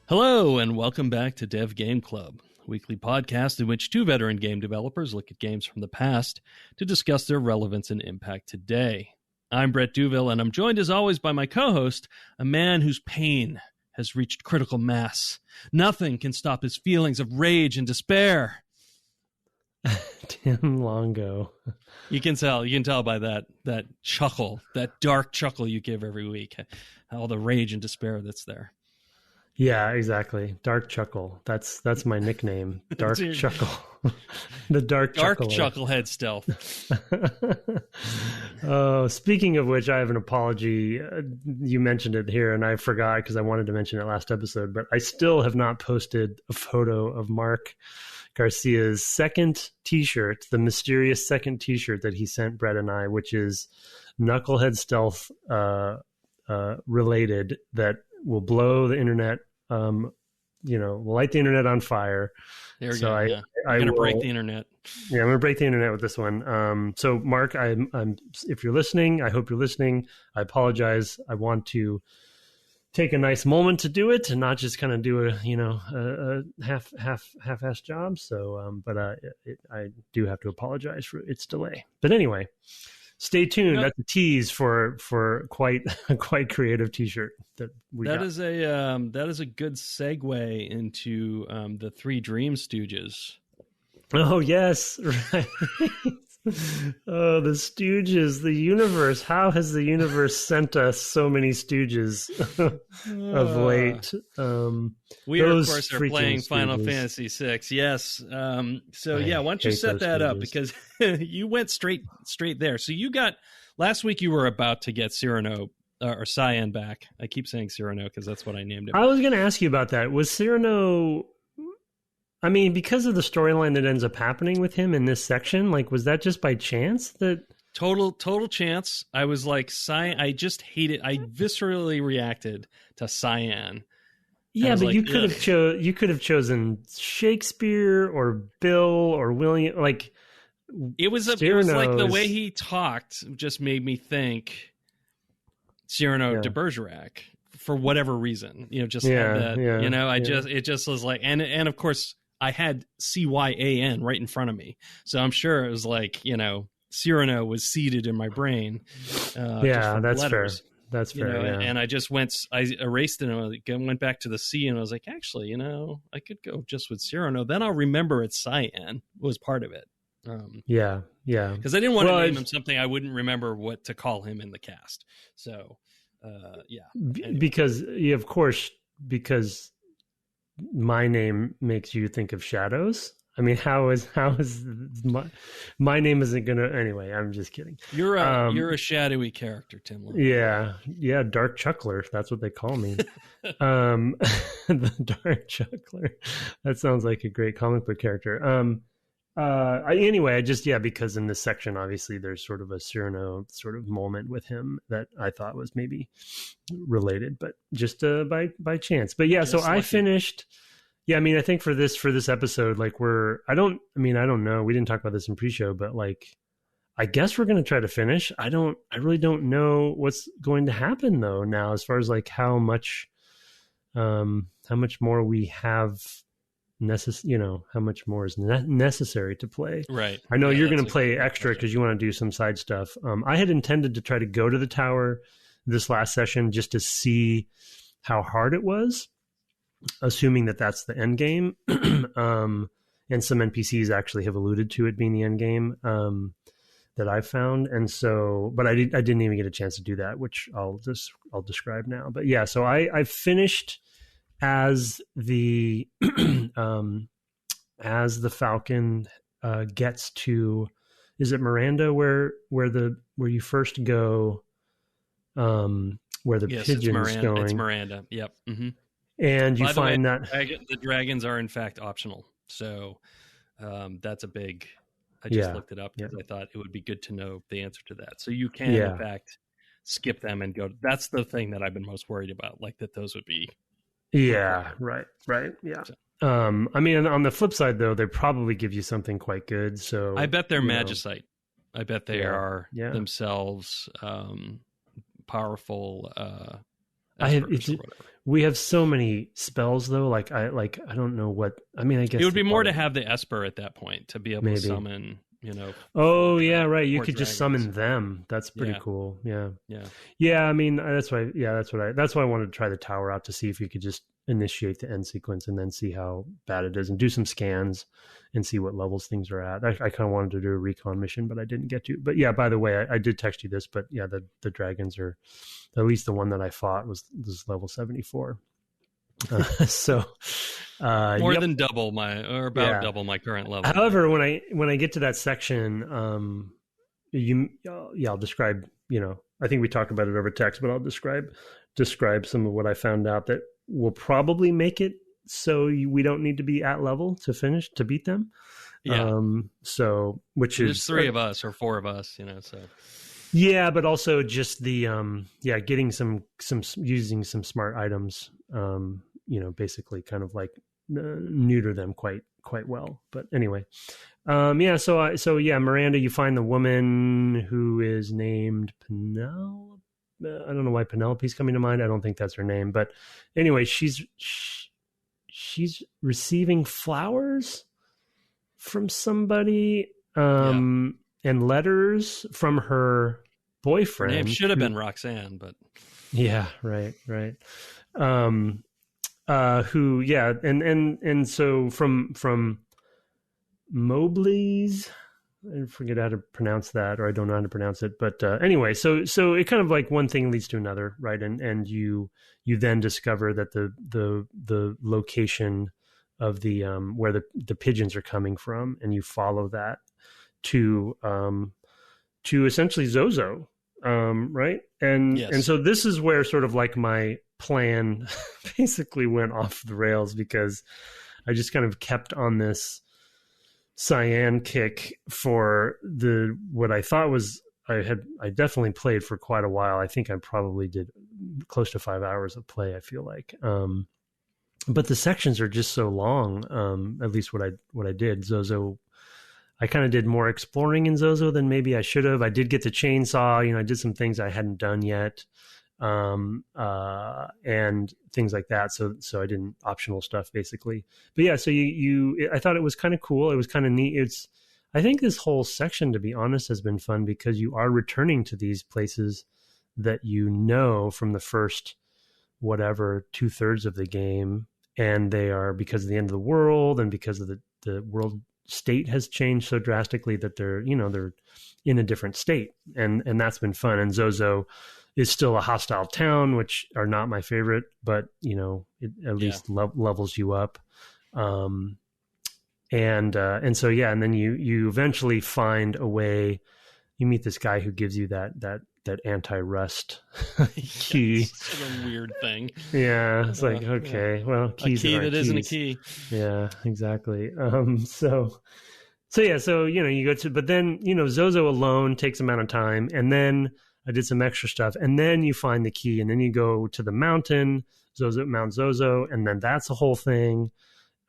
Hello, and welcome back to Dev Game Club, a weekly podcast in which two veteran game developers look at games from the past to discuss their relevance and impact today. I'm Brett Duville, and I'm joined as always by my co-host, a man whose pain has reached critical mass. Nothing can stop his feelings of rage and despair. Tim Longo. You can tell by that chuckle, that dark chuckle you give every week, all the rage and despair that's there. Yeah, exactly. Dark Chuckle. That's my nickname. Dark Chuckle. The Dark Chucklehead stealth. Oh, speaking of which, I have an apology. You mentioned it here, and I forgot because I wanted to mention it last episode, but I still have not posted a photo of Mark Garcia's second T-shirt, the mysterious second T-shirt that he sent Brett and I, which is Knucklehead Stealth related, that will blow the internet. Will light the internet on fire. There we go. I'm going to break the internet. Yeah, I'm going to break the internet with this one. So Mark, I'm if you're listening, I hope you're listening. I apologize. I want to take a nice moment to do it and not just kind of do a half-ass job. So, I do have to apologize for its delay. But anyway, stay tuned. That's a tease for quite a quite creative T-shirt that we got. That is a good segue into the three Dream Stooges. Oh yes, right. Oh, the Stooges, the universe. How has the universe sent us so many Stooges of late? We are, of course, are playing Final Fantasy VI. Yes. Why don't you set that up, because you went straight there. So you got last week. You were about to get Cyrano or Cyan back. I keep saying Cyrano because that's what I named him. I was going to ask you about that. Was Cyrano? I mean, because of the storyline that ends up happening with him in this section, like, was that just by chance? That total chance. I was like, Cyan. I just hate it. I viscerally reacted to Cyan. Yeah, but like, you could have chosen Shakespeare or Bill or William. Like, it was like the way he talked just made me think Cyrano de Bergerac for whatever reason. It just was like, and of course I had Cyan right in front of me, so I'm sure it was like, Cyrano was seated in my brain. That's letters. Fair. That's fair. And I erased it and went back to the C, and I was like, actually, I could go just with Cyrano. Then I'll remember it's Cyan was part of it. Because I didn't want to name him something I wouldn't remember what to call him in the cast. So, anyway. Because my name makes you think of shadows. I mean, how is my name isn't gonna anyway? I'm just kidding. You're a shadowy character, Tim. Yeah, Dark Chuckler. That's what they call me. The Dark Chuckler. That sounds like a great comic book character. Because in this section, obviously, there's sort of a Cyrano sort of moment with him that I thought was maybe related, but just by chance. But yeah, so I finished. Yeah, I mean, I think for this episode, like I don't know. We didn't talk about this in pre-show, but like, I guess we're going to try to finish. I really don't know what's going to happen though now, as far as like how much more we have. How much more is necessary to play. Right. I know you're going to play extra because you want to do some side stuff. I had intended to try to go to the tower this last session just to see how hard it was, assuming that that's the end game. And some NPCs actually have alluded to it being the end game that I've found. And so, but I didn't even get a chance to do that, which I'll describe now. But yeah, so I finished as the Falcon gets to, is it Miranda where you first go, where the pigeon's going? It's Miranda. Yep. Mm-hmm. And you find that the dragons are in fact optional. So that's a big. I just looked it up because I thought it would be good to know the answer to that. So you can in fact skip them and go. That's the thing that I've been most worried about. Like that those would be. Yeah. Right. Yeah. So. I mean, on the flip side, though, they probably give you something quite good. So I bet they're magicite. I bet they are themselves powerful. We have so many spells though. I don't know what. I mean, I guess it would be more to have the Esper at that point to be able to summon. Oh yeah, right. You could just summon them. That's pretty cool. Yeah. I mean, that's why. Yeah, that's why I wanted to try the tower out to see if you could just initiate the end sequence and then see how bad it is and do some scans and see what levels things are at. I kind of wanted to do a recon mission, but I didn't get to. But yeah, by the way, I did text you this. But yeah, the dragons are, at least the one that I fought was level 74. So more than double double my current level. However, when I get to that section, I'll describe, I think we talked about it over text, but I'll describe some of what I found out that will probably make it so we don't need to be at level to beat them. So there's 3 of us or 4 of us, so. Yeah, but also just the getting some using some smart items, basically kind of like neuter them quite well. But anyway, Miranda, you find the woman who is named Penelope. I don't know why Penelope's coming to mind. I don't think that's her name, but anyway, she's receiving flowers from somebody. And letters from her boyfriend. Her name should have been Roxanne, but yeah, right. And so from Mobley's, I forget how to pronounce that, or I don't know how to pronounce it, but anyway, so it kind of like one thing leads to another, right? And you then discover that the location of the where the pigeons are coming from, and you follow that to essentially Zozo, right? And so this is where sort of like my plan basically went off the rails, because I just kind of kept on this Cyan kick for what I thought was I definitely played for quite a while. I think I probably did close to 5 hours of play, I feel like. But the sections are just so long. At least what I did. Zozo, I kind of did more exploring in Zozo than maybe I should have. I did get the chainsaw, I did some things I hadn't done yet, and things like that. So I didn't optional stuff basically. But yeah, so I thought it was kind of cool. It was kind of neat. I think this whole section, to be honest, has been fun because you are returning to these places that from the first, 2/3 of the game. And they are because of the end of the world and because of the world state has changed so drastically that they're in a different state, and that's been fun. And Zozo is still a hostile town, which are not my favorite, but it at least levels you up. And so and then you eventually find a way. You meet this guy who gives you that anti-rust key. It's a weird thing. Yeah, it's like, okay, well, keys a key that keys. Isn't a key. Yeah, exactly. So you go to, but then Zozo alone takes amount of time, and then I did some extra stuff, and then you find the key, and then you go to the mountain, Mount Zozo, and then that's the whole thing.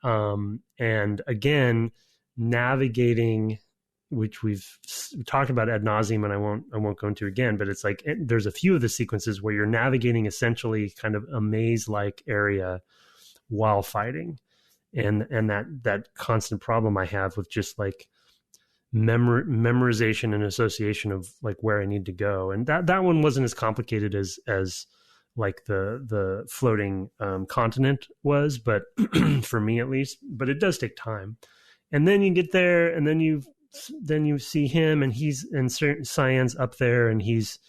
And again, navigating, which we've talked about ad nauseum, and I won't go into again, but it's like there's a few of the sequences where you're navigating essentially kind of a maze-like area while fighting, and that constant problem I have with just like memorization and association of like where I need to go, and that one wasn't as complicated as like the floating continent was, but for me at least. But it does take time, and then you get there, and then you see him, and Cyan's up there, and he's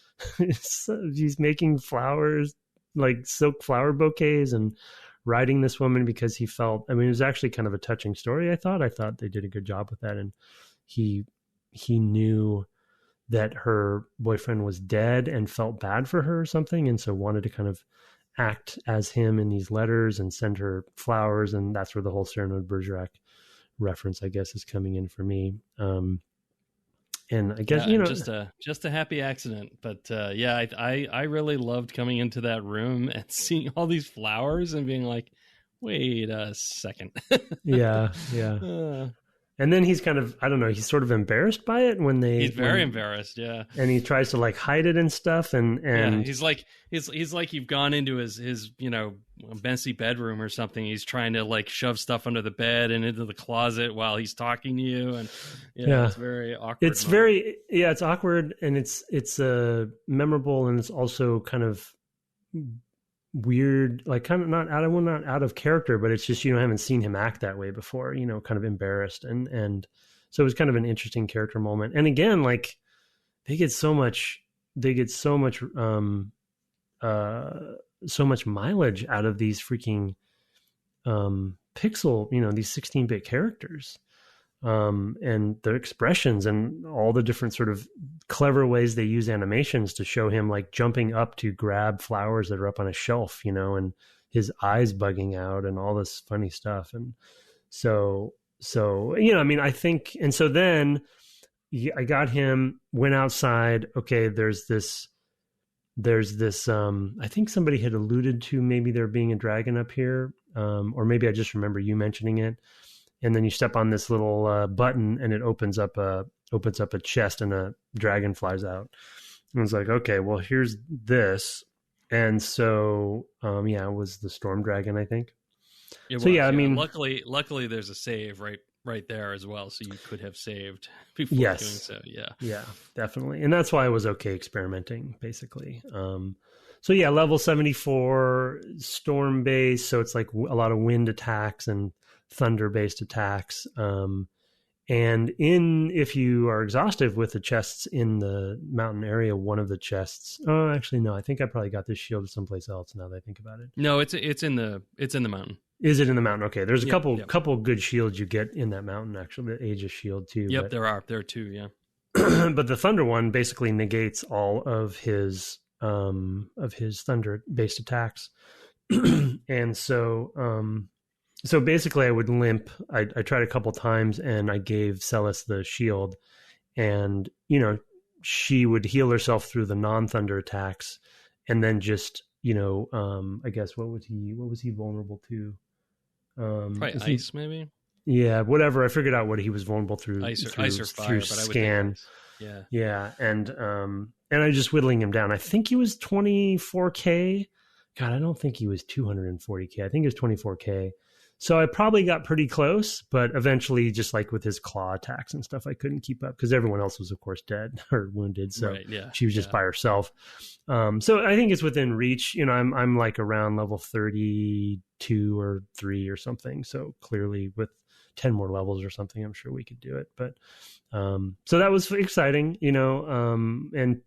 making flowers, like silk flower bouquets, and riding this woman because he felt, it was actually kind of a touching story. I thought they did a good job with that. And he knew that her boyfriend was dead and felt bad for her or something. And so wanted to kind of act as him in these letters and send her flowers. And that's where the whole Cyrano de Bergerac reference, I guess, is coming in for me. And I guess, just a happy accident, but I really loved coming into that room and seeing all these flowers and being like, wait a second. Yeah. And then he's kind of, I don't know, he's sort of embarrassed by it he's very embarrassed, yeah. And he tries to like hide it and stuff, and yeah, he's like you've gone into his messy bedroom or something. He's trying to like shove stuff under the bed and into the closet while he's talking to you, and it's very awkward. It's awkward, and it's memorable, and it's also kind of weird, like kind of not out of character, but it's just, I haven't seen him act that way before, kind of embarrassed. And so it was kind of an interesting character moment. And again, like they get so much mileage out of these freaking pixel, these 16-bit characters. And their expressions and all the different sort of clever ways they use animations to show him like jumping up to grab flowers that are up on a shelf, and his eyes bugging out and all this funny stuff. And so, I think, and so then I got him, went outside. Okay. There's this, I think somebody had alluded to maybe there being a dragon up here. Or maybe I just remember you mentioning it. And then you step on this little button, and it opens up a chest, and a dragon flies out. And I was like, okay, well, here's this. And so, it was the storm dragon, I think. I mean, luckily, there's a save right there as well, so you could have saved before doing so. Yeah, definitely, and that's why I was okay experimenting, basically. Level 74 storm base, so it's like a lot of wind attacks and thunder-based attacks. And if you are exhaustive with the chests in the mountain area, one of the chests. Oh, actually, no. I think I probably got this shield someplace else. Now that I think about it. No, it's in the mountain. Is it in the mountain? Okay, there's a couple good shields you get in that mountain. Actually, the Aegis shield too. Yep, there are two. Yeah. But the thunder one basically negates all of his thunder-based attacks, and so. So basically I would limp. I tried a couple times, and I gave Celes the shield, and, she would heal herself through the non-thunder attacks. And then just, I guess, what was he vulnerable to? Probably ice, maybe. Yeah. Whatever. I figured out what he was vulnerable through. Ice or fire, but I would scan. Think ice. Yeah. And I was just whittling him down. I think he was 24K. God, I don't think he was 240K. I think it was 24K. So I probably got pretty close, but eventually, just like with his claw attacks and stuff, I couldn't keep up because everyone else was, of course, dead or wounded. So she was just by herself. So I think it's within reach. I'm like around level 32 or 3 or something. So clearly, with 10 more levels or something, I'm sure we could do it. But so that was exciting, and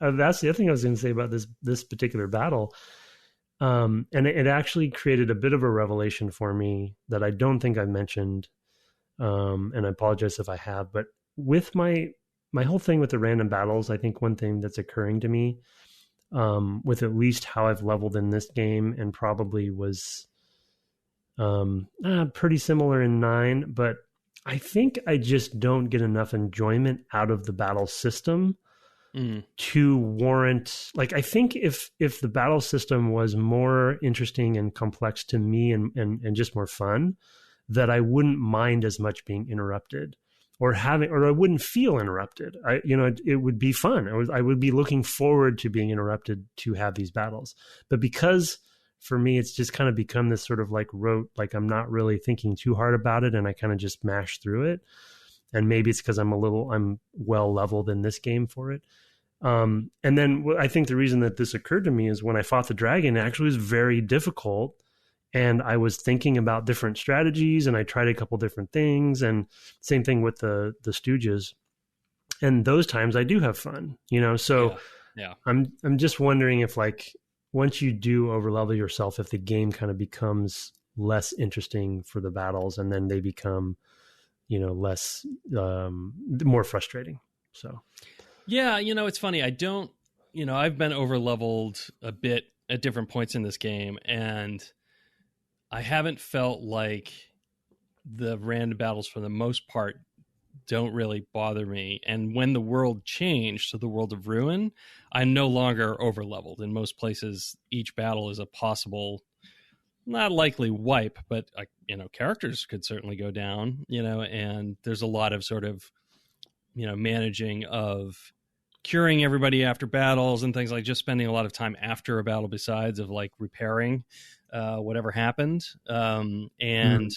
that's the other thing I was going to say about this particular battle. And it actually created a bit of a revelation for me that I don't think I've mentioned. And I apologize if I have, but with my whole thing with the random battles, I think one thing that's occurring to me, with at least how I've leveled in this game, and probably was, pretty similar in 9, but I think I just don't get enough enjoyment out of the battle system to warrant, like, I think if the battle system was more interesting and complex to me and just more fun, that I wouldn't mind as much being interrupted or I wouldn't feel interrupted. It would be fun. I would be looking forward to being interrupted to have these battles. But because for me, it's just kind of become this sort of like rote, like I'm not really thinking too hard about it, and I kind of just mash through it. And maybe it's because I'm well leveled in this game for it. And then I think the reason that this occurred to me is when I fought the dragon, it actually was very difficult. And I was thinking about different strategies, and I tried a couple different things, and same thing with the Stooges. And those times I do have fun, so yeah. I'm just wondering if, like, once you do overlevel yourself, if the game kind of becomes less interesting for the battles, and then they become, less, more frustrating. So. Yeah, it's funny. I've been over-leveled a bit at different points in this game, and I haven't felt like the random battles, for the most part, don't really bother me. And when the world changed to the world of Ruin, I'm no longer over-leveled. In most places, each battle is a possible not likely wipe, but characters could certainly go down, and there's a lot of sort of, managing of curing everybody after battles and things, like just spending a lot of time after a battle besides of like repairing whatever happened. And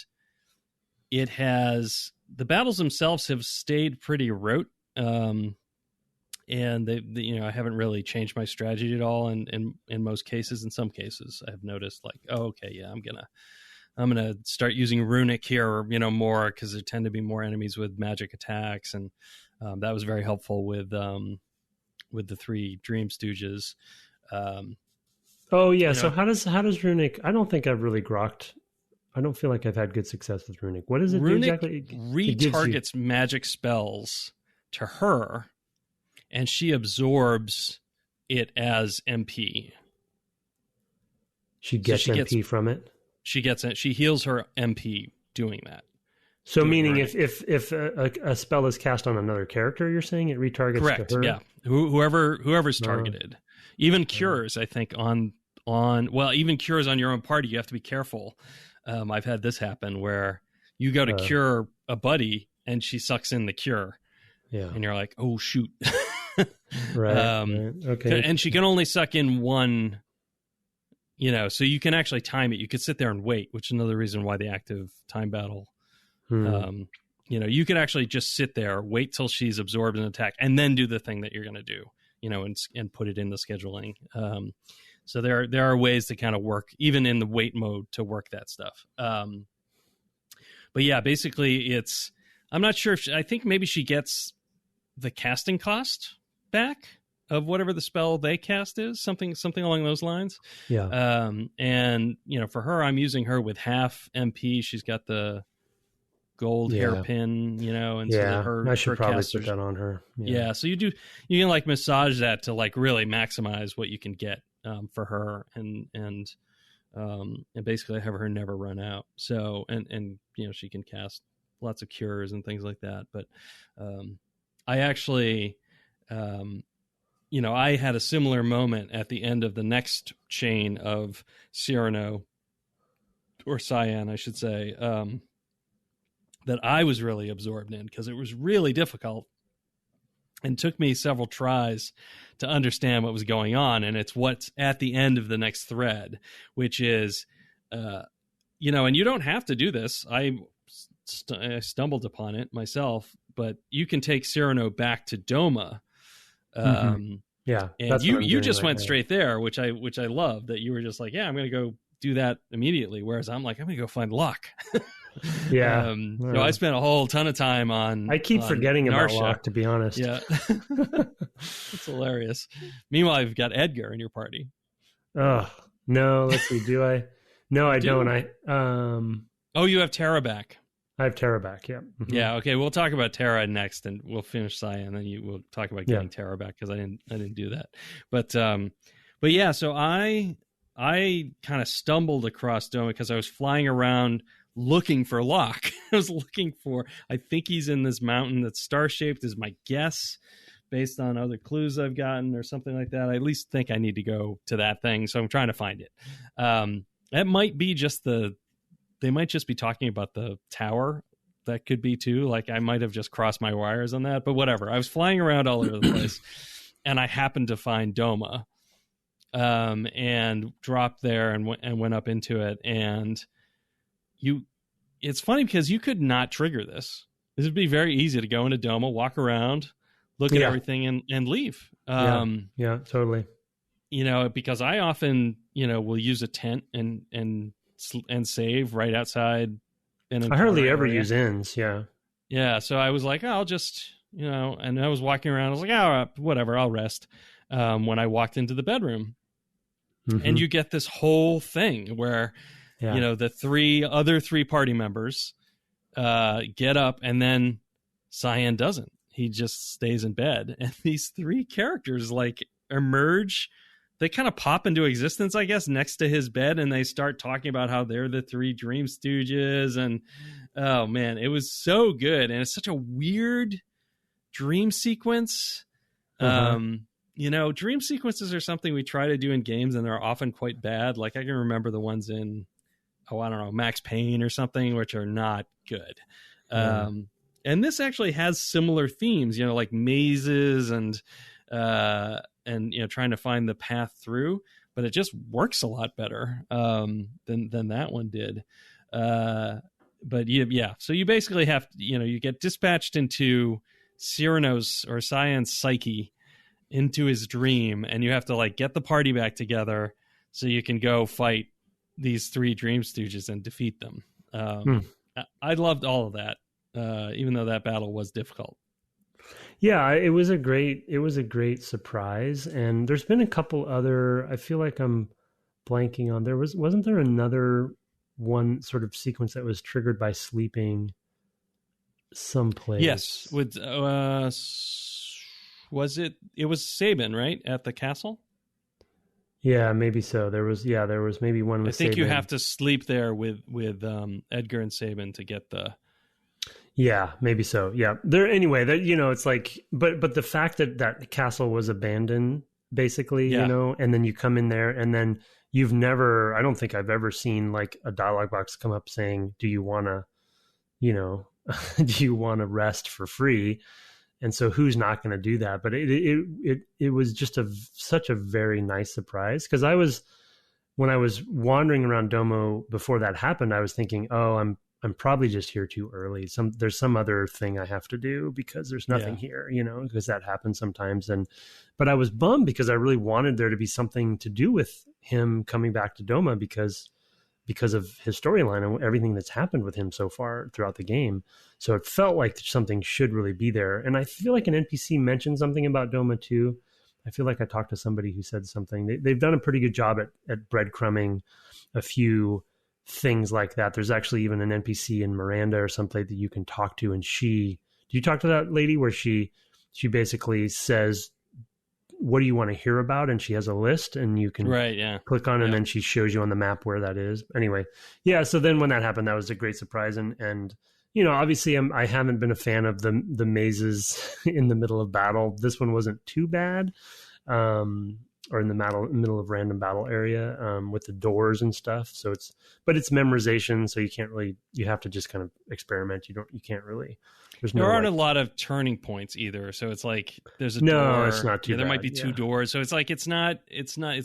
it has, the battles themselves have stayed pretty rote. And they I haven't really changed my strategy at all in most cases. In some cases I've noticed like, oh, okay, yeah, I'm gonna start using Runic here, more, because there tend to be more enemies with magic attacks, and that was very helpful with the 3 Dream Stooges. So how does Runic? I don't think I've really grokked. I don't feel like I've had good success with Runic. What does it Runic do exactly? Retargets magic spells to her, and she absorbs it as MP. She gets MP from it? She gets it. She heals her MP doing that. So meaning if a spell is cast on another character, you're saying it retargets Correct, to her? Yeah. Whoever's targeted. Even cures, I think, even cures on your own party, you have to be careful. I've had this happen where you go to cure a buddy and she sucks in the cure. Yeah. And you're like, oh, shoot. Right. Okay. And she can only suck in one, so you can actually time it. You could sit there and wait, which is another reason why the active time battle, you can actually just sit there, wait till she's absorbed an attack, and then do the thing that you're going to do, and put it in the scheduling. So there are ways to kind of work, even in the wait mode, to work that stuff. But yeah, basically I'm not sure I think maybe she gets the casting cost back of whatever the spell they cast is, something along those lines. Yeah. And for her, I'm using her with half MP. She's got the gold hairpin, and so I should probably put that on her. Yeah. So you can like massage that to like really maximize what you can get for her, and basically have her never run out. So and she can cast lots of cures and things like that. But I actually, I had a similar moment at the end of the next chain of Cyrano, or Cyan, I should say, that I was really absorbed in, because it was really difficult and took me several tries to understand what was going on. And it's what's at the end of the next thread, which is, and you don't have to do this. I stumbled upon it myself, but you can take Cyrano back to Doma. Yeah. And you just went straight there, which I love, that you were just like, yeah, I'm going to go do that immediately. Whereas I'm like, I'm going to go find Locke. Yeah. I spent a whole ton of time on. I keep forgetting about Locke, to be honest. Yeah. It's hilarious. Meanwhile, I've got Edgar in your party. Oh, no. Let's see. Do I? No, I don't. Oh, you have Terra back. I have Terra back, yeah. Mm-hmm. Yeah, okay. We'll talk about Terra next, and we'll finish Cyan, and then we'll talk about getting Terra back, because I didn't do that. But yeah, so I kind of stumbled across Doma because I was flying around looking for Locke. I was looking for, I think he's in this mountain that's star-shaped, is my guess, based on other clues I've gotten or something like that. I at least think I need to go to that thing, so I'm trying to find it. That might be just they might just be talking about the tower. That could be too. Like, I might have just crossed my wires on that, but whatever. I was flying around all over the place, and I happened to find Doma, and dropped there and went up into it. And it's funny because you could not trigger this. This would be very easy to go into Doma, walk around, look at everything, and leave. Yeah, totally. Because I often, will use a tent and save right outside. I hardly ever use inns. Yeah. Yeah. So I was like, I'll just, and I was walking around. I was like, oh, whatever, I'll rest. When I walked into the bedroom, and you get this whole thing where, the other three party members get up, and then Cyan doesn't. He just stays in bed. And these 3 characters like emerge. They kind of pop into existence, I guess, next to his bed, and they start talking about how they're the 3 Dream Stooges. And oh man, it was so good. And it's such a weird dream sequence. Dream sequences are something we try to do in games, and they're often quite bad. Like, I can remember the ones in I don't know, Max Payne or something, which are not good. And this actually has similar themes, like mazes and trying to find the path through, but it just works a lot better than that one did. But yeah, so you basically have to, you get dispatched into Cyrano's or Cyan's psyche, into his dream, and you have to like get the party back together so you can go fight these 3 Dream Stooges and defeat them. I loved all of that, even though that battle was difficult. Yeah, it was a great surprise. And there's been a couple other, I feel like I'm blanking on, wasn't there another one sort of sequence that was triggered by sleeping someplace? Yes, with was it was Sabin, right, at the castle? Yeah, maybe so. There was maybe one with Sabin. I think Sabin. you have to sleep there with Edgar and Sabin to get the. Yeah, maybe so. Yeah, there anyway. That it's like, but the fact that castle was abandoned, basically, and then you come in there, and then I don't think I've ever seen like a dialogue box come up saying, "Do you want to, do you want to rest for free?" And so who's not going to do that? But it was just such a very nice surprise, because when I was wandering around Doma before that happened, I was thinking, oh, I'm probably just here too early. There's some other thing I have to do because there's nothing here, because that happens sometimes. But I was bummed because I really wanted there to be something to do with him coming back to Doma because of his storyline and everything that's happened with him so far throughout the game. So it felt like something should really be there. And I feel like an NPC mentioned something about Doma too. I feel like I talked to somebody who said something. They've done a pretty good job at breadcrumbing a few things like that. There's actually even an NPC in Miranda or something that you can talk to. And do you talk to that lady where she basically says, what do you want to hear about? And she has a list and you can click on it, and then she shows you on the map where that is. Anyway, yeah. So then when that happened, that was a great surprise. And obviously I haven't been a fan of the mazes in the middle of battle. This one wasn't too bad. Or in the middle of random battle area with the doors and stuff. So it's memorization. So you have to just kind of experiment. You can't really, there aren't a lot of turning points either. So it's like, there's a door. It's not too bad. There might be 2 doors. So it's like, it's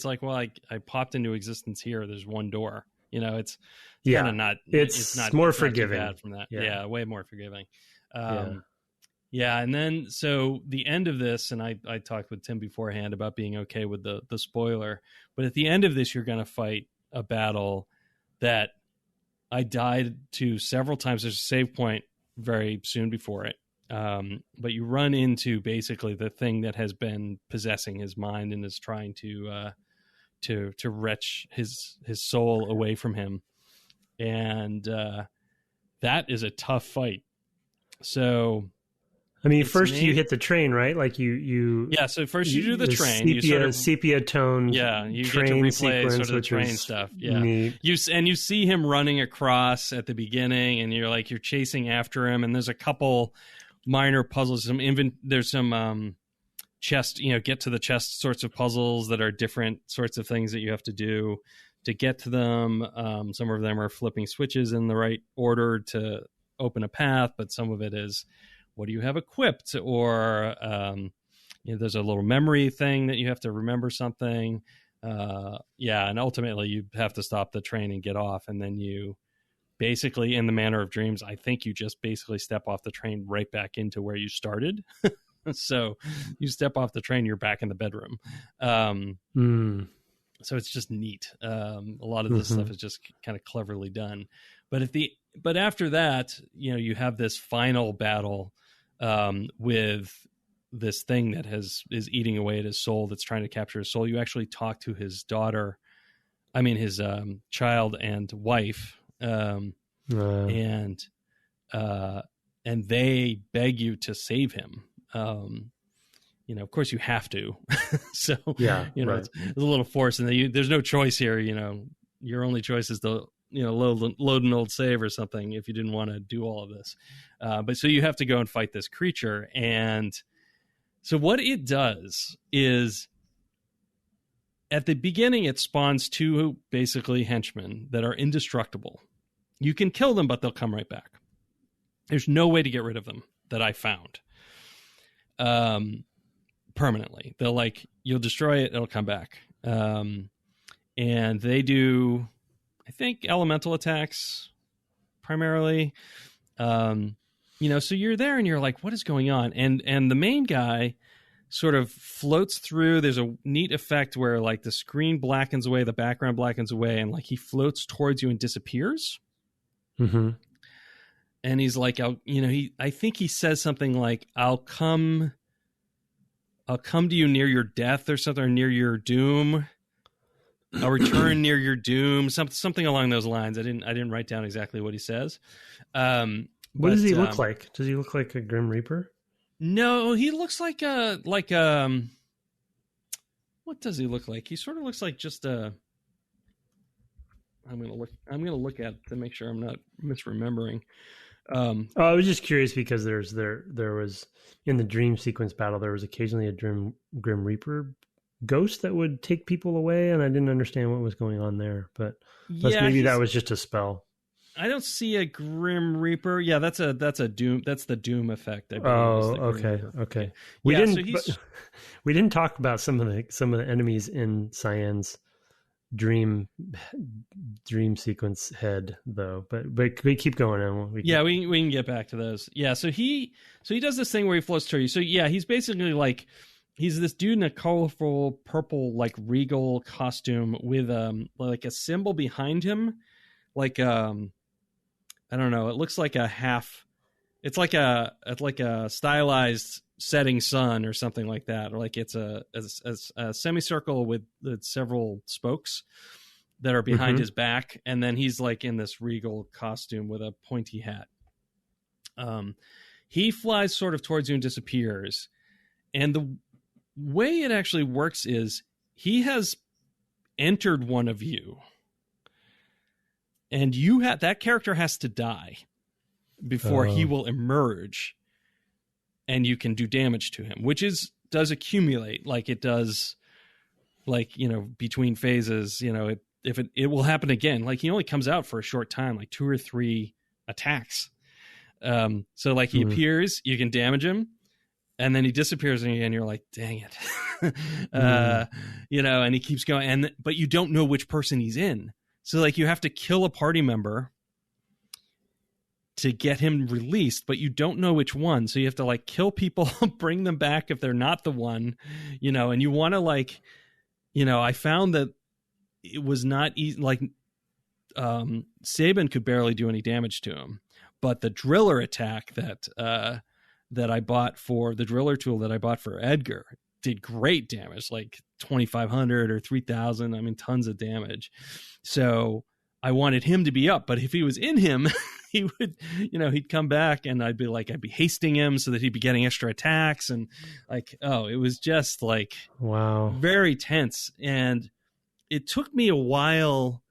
like, well, I popped into existence here. There's 1 door, it's kind of not, it's not more forgiving not too bad from that. Yeah. Way more forgiving. Yeah, and then so the end of this, and I talked with Tim beforehand about being okay with the spoiler, but at the end of this, you're going to fight a battle that I died to several times. There's a save point very soon before it, but you run into basically the thing that has been possessing his mind and is trying to wrench his soul away from him, and that is a tough fight. So. I mean, first you hit the train, right? Like you. Yeah. So first you do the train. Sepia tone. Yeah. You train get to replay sequence, sort of the train stuff. Yeah. Neat. You see him running across at the beginning, and you're chasing after him, and there's a couple minor puzzles. There's some chest. Get to the chest sorts of puzzles that are different sorts of things that you have to do to get to them. Some of them are flipping switches in the right order to open a path, but some of it is, what do you have equipped? Or there's a little memory thing that you have to remember something. And ultimately you have to stop the train and get off. And then you basically, in the manner of dreams, I think you just basically step off the train right back into where you started. So you step off the train, you're back in the bedroom. So it's just neat. A lot of this stuff is just kind of cleverly done. But after that, you have this final battle with this thing that is eating away at his soul, that's trying to capture his soul. You actually talk to his his child and wife, and they beg you to save him. Of course you have to. So right. It's a little forced, and there's no choice here. Your only choice is to load an old save or something if you didn't want to do all of this. But so you have to go and fight this creature. And so what it does is at the beginning, it spawns 2 basically henchmen that are indestructible. You can kill them, but they'll come right back. There's no way to get rid of them that I found. Permanently. They'll like, you'll destroy it, it'll come back. And they do, I think, elemental attacks primarily. You know, so you're there and you're like, what is going on? And the main guy sort of floats through. There's a neat effect where like the screen blackens away, the background blackens away, and like he floats towards you and disappears. Mm-hmm. And he's like, I think he says something like, I'll come to you near your death or something, or near your doom. I'll return near your doom. Something along those lines. I didn't write down exactly what he says. What does he look like? Does he look like a Grim Reaper? No, he looks like what does he look like? He sort of looks like just a. I'm gonna look at it to make sure I'm not misremembering. I was just curious because there was in the dream sequence battle, there was occasionally a Grim Reaper ghost that would take people away, and I didn't understand what was going on there. But maybe that was just a spell. I don't see a Grim Reaper. Yeah, that's a Doom. That's the Doom effect, I believe. Oh, okay. We didn't talk about some of the enemies in Cyan's dream sequence head though. But we keep going on. We can get back to those. Yeah, so he does this thing where he floats through you. So yeah, he's basically like, he's this dude in a colorful purple like regal costume with like a symbol behind him, like I don't know. It looks like it's like a stylized setting sun or something like that. Or like it's a semicircle with several spokes that are behind his back. And then he's like in this regal costume with a pointy hat. He flies sort of towards you and disappears. And the way it actually works is he has entered one of you. And that character has to die before he will emerge, and you can do damage to him, which does accumulate, like it does, like, you know, between phases. You know, it will happen again. Like he only comes out for a short time, like 2 or 3 attacks. So like he appears, you can damage him, and then he disappears again. And you're like, dang it, you know. And he keeps going, but you don't know which person he's in. So, like, you have to kill a party member to get him released, but you don't know which one. So you have to, like, kill people, bring them back if they're not the one, you know, and you want to, like, you know, I found that it was not easy. Like, Sabin could barely do any damage to him, but the driller attack that I bought for the driller tool that I bought for Edgar did great damage, like 2,500 or 3,000. I mean, tons of damage. So I wanted him to be up, but if he was in him, he would, you know, he'd come back and I'd be hasting him so that he'd be getting extra attacks. And like, it was just like, wow, very tense. And it took me a while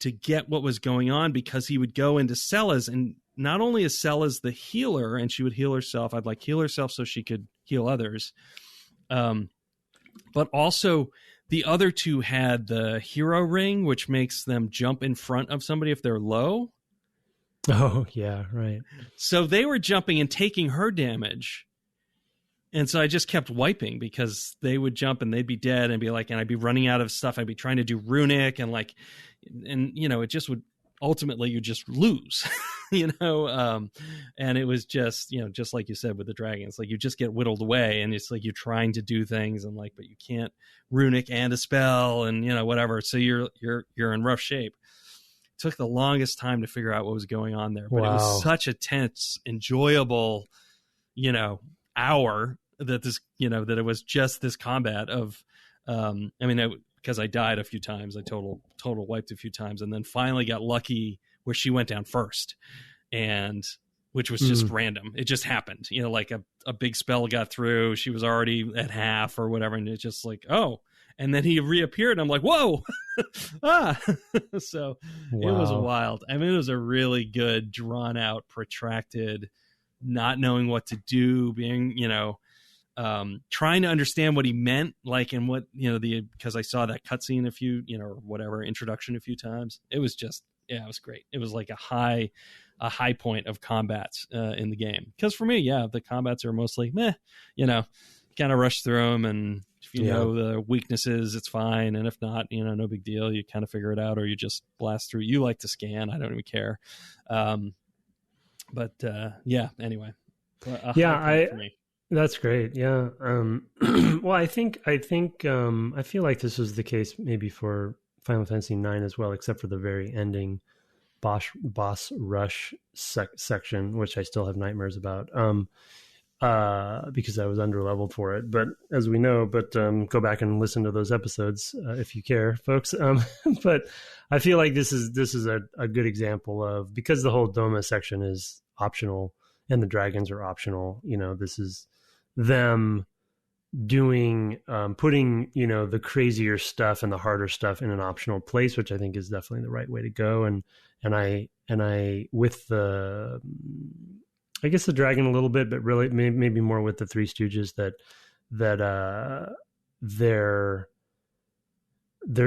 to get what was going on because he would go into Celes, and not only is Celes the healer and she would heal herself, I'd like heal herself so she could heal others. But also the other 2 had the hero ring, which makes them jump in front of somebody if they're low. Oh, yeah, right. So they were jumping and taking her damage. And so I just kept wiping because they would jump and they'd be dead and be like, and I'd be running out of stuff. I'd be trying to do Runic and you know, it just would ultimately you just lose, you know? And it was just, you know, just like you said with the dragons, like you just get whittled away and it's like you're trying to do things and like, but you can't Runic and a spell and, you know, whatever. So you're in rough shape. It took the longest time to figure out what was going on there, but It was such a tense, enjoyable, you know, hour that this, you know, that it was just this combat of, because I died a few times, I total wiped a few times, and then finally got lucky where she went down first, and which was just random. It just happened, you know, like a big spell got through. She was already at half or whatever, and it's just like, oh, and then he reappeared. I'm like, whoa, So It was wild. I mean, it was a really good, drawn out, protracted, not knowing what to do, being, you know, trying to understand what he meant, like, and what, because I saw that cutscene or whatever introduction a few times. It was just, it was great. It was like a high point of combats in the game. Because for me, the combats are mostly meh, kind of rush through them, and if you know the weaknesses, it's fine, and if not, no big deal. You kind of figure it out, or you just blast through. You like to scan. I don't even care. Anyway. For me. That's great. Yeah. Well, I feel like this was the case maybe for Final Fantasy IX as well, except for the very ending boss rush section, which I still have nightmares about. Because I was underleveled for it, but as we know, go back and listen to those episodes if you care, folks. But I feel like this is a good example of, because the whole Doma section is optional and the dragons are optional. This is them doing putting the crazier stuff and the harder stuff in an optional place, which I think is definitely the right way to go. And I with the, I guess, the dragon a little bit, but really maybe more with the Three Stooges that they're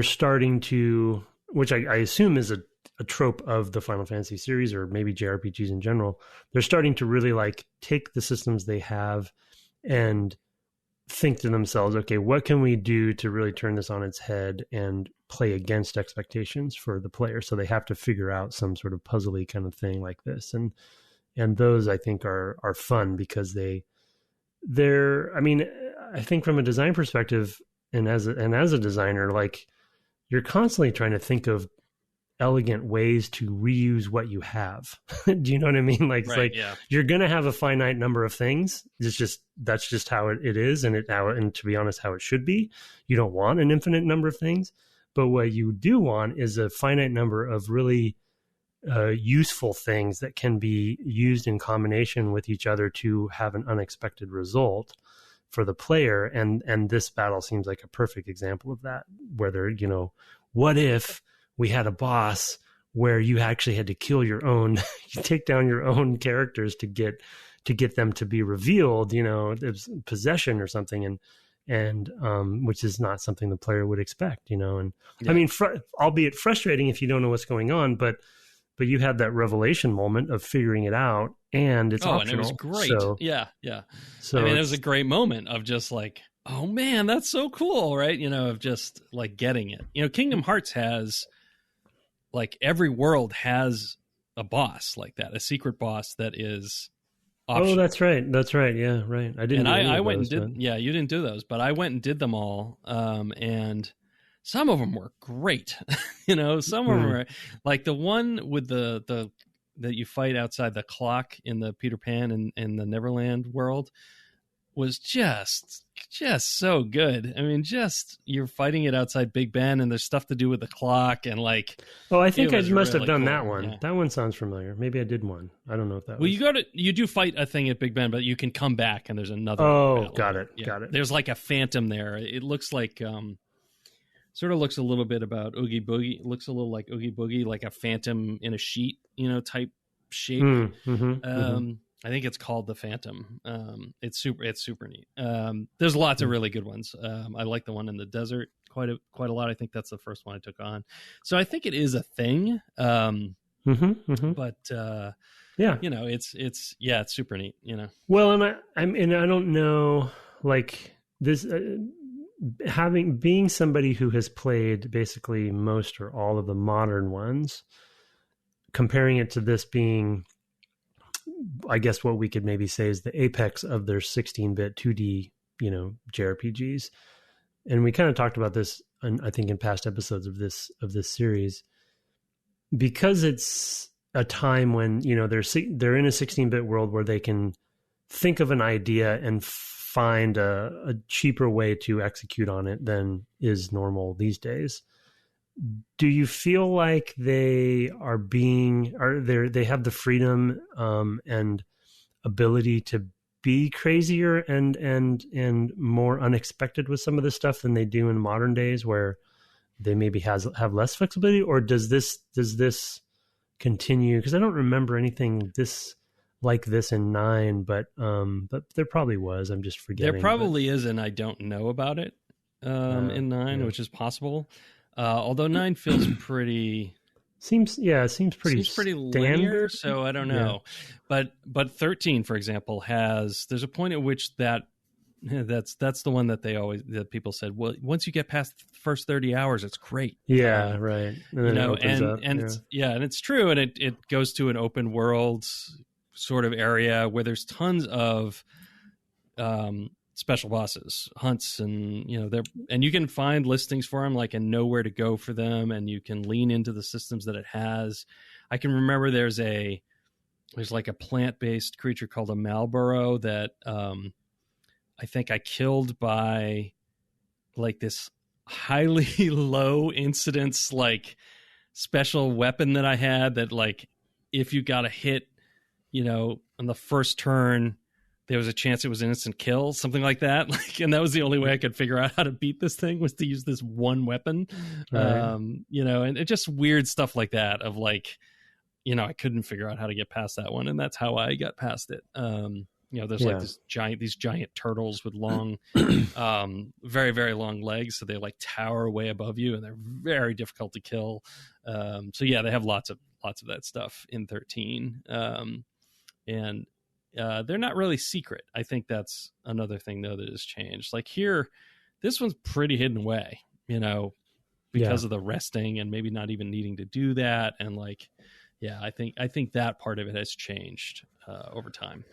starting to, which I assume is a trope of the Final Fantasy series, or maybe JRPGs in general. They're starting to really like take the systems they have and think to themselves, okay, what can we do to really turn this on its head and play against expectations for the player? So they have to figure out some sort of puzzly kind of thing like this. And those, I think, are fun because they're, I mean, I think from a design perspective, and as a designer, like, you're constantly trying to think of elegant ways to reuse what you have. Do you know what I mean? Like, right, you're going to have a finite number of things. That's just how it is. And to be honest, how it should be. You don't want an infinite number of things, but what you do want is a finite number of really useful things that can be used in combination with each other to have an unexpected result for the player. And this battle seems like a perfect example of that, where they're, what if we had a boss where you actually had to kill your own, you take down your own characters to get them to be revealed, it's possession or something. And which is not something the player would expect, and I mean, albeit frustrating if you don't know what's going on, but you had that revelation moment of figuring it out, and it's optional. And it was great. So, So I mean, it was a great moment of just like, oh man, that's so cool, right? Of just like getting it. Kingdom Hearts has, like, every world has a boss like that, a secret boss that is optional. Oh, that's right. Yeah, right. I didn't. And I went and did. Yeah, you didn't do those, but I went and did them all, and some of them were great. Some of them were like the one with the that you fight outside the clock in the Peter Pan and the Neverland world was just so good. I mean, you're fighting it outside Big Ben, and there's stuff to do with the clock, and like. Oh, I think I must have done cool. that one. Yeah. That one sounds familiar. Maybe I did one. I don't know if that was. Well, you do fight a thing at Big Ben, but you can come back, and there's another. Oh, got it. There's like a phantom there. It looks like sort of looks a little bit about Oogie Boogie. It looks a little like Oogie Boogie, like a phantom in a sheet, type shape. I think it's called the Phantom. It's super neat. There's lots of really good ones. I like the one in the desert quite a lot. I think that's the first one I took on. So I think it is a thing. But it's super neat. Well, and I don't know, like this. Being somebody who has played basically most or all of the modern ones, comparing it to this being, I guess what we could maybe say is the apex of their 16-bit 2D, JRPGs. And we kind of talked about this, I think, in past episodes of this series, because it's a time when, they're in a 16-bit world where they can think of an idea and find a cheaper way to execute on it than is normal these days. Do you feel like they they have the freedom and ability to be crazier and more unexpected with some of this stuff than they do in modern days, where they maybe have less flexibility? Or does this continue? Because I don't remember anything this like this in 9, but there probably was. I'm just forgetting. There probably is, and I don't know about it in 9, which is possible. Although 9 feels pretty... Seems pretty linear, so I don't know. Yeah. But 13, for example, there's a point at which that's the one that people said, well, once you get past the first 30 hours, it's great. Yeah, right. And it's true, and it goes to an open world sort of area where there's tons of special bosses, hunts, and and you can find listings for them, like, and know where to go for them, and you can lean into the systems that it has. I can remember there's like a plant-based creature called a Malboro that I think I killed by like this highly low incidence like special weapon that I had that, like, if you got a hit, on the first turn, there was a chance it was an instant kill, something like that. Like, and that was the only way I could figure out how to beat this thing, was to use this one weapon. Right. And it just weird stuff like that of like, I couldn't figure out how to get past that one. And that's how I got past it. There's like these giant turtles with long, very, very long legs. So they like tower way above you, and they're very difficult to kill. So yeah, they have lots of that stuff in 13. And they're not really secret. I think that's another thing though that has changed. Like here, this one's pretty hidden away, because of the resting and maybe not even needing to do that. And like, I think that part of it has changed over time.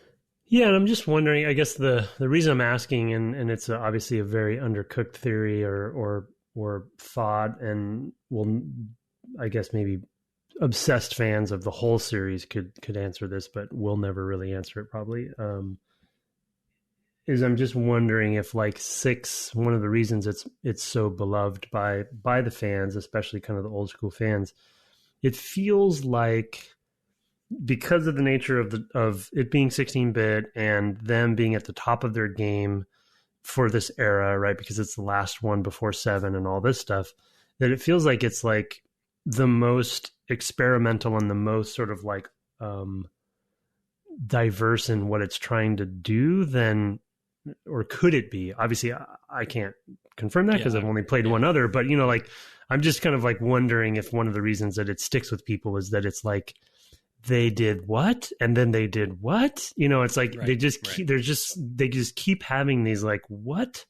Yeah, and I'm just wondering, I guess the reason I'm asking, and it's obviously a very undercooked theory or thought, and I guess maybe obsessed fans of the whole series could answer this, but we'll never really answer it probably, is I'm just wondering if like 6, one of the reasons it's so beloved by the fans, especially kind of the old school fans, it feels like, because of the nature of it being 16-bit and them being at the top of their game for this era, right? Because it's the last one before 7 and all this stuff, that it feels like it's like the most experimental and the most sort of like diverse in what it's trying to do or could it be? Obviously, I can't confirm that because I've only played one other, but like, I'm just kind of like wondering if one of the reasons that it sticks with people is that it's like, they did what? And then they did what? It's like, they just keep having these like what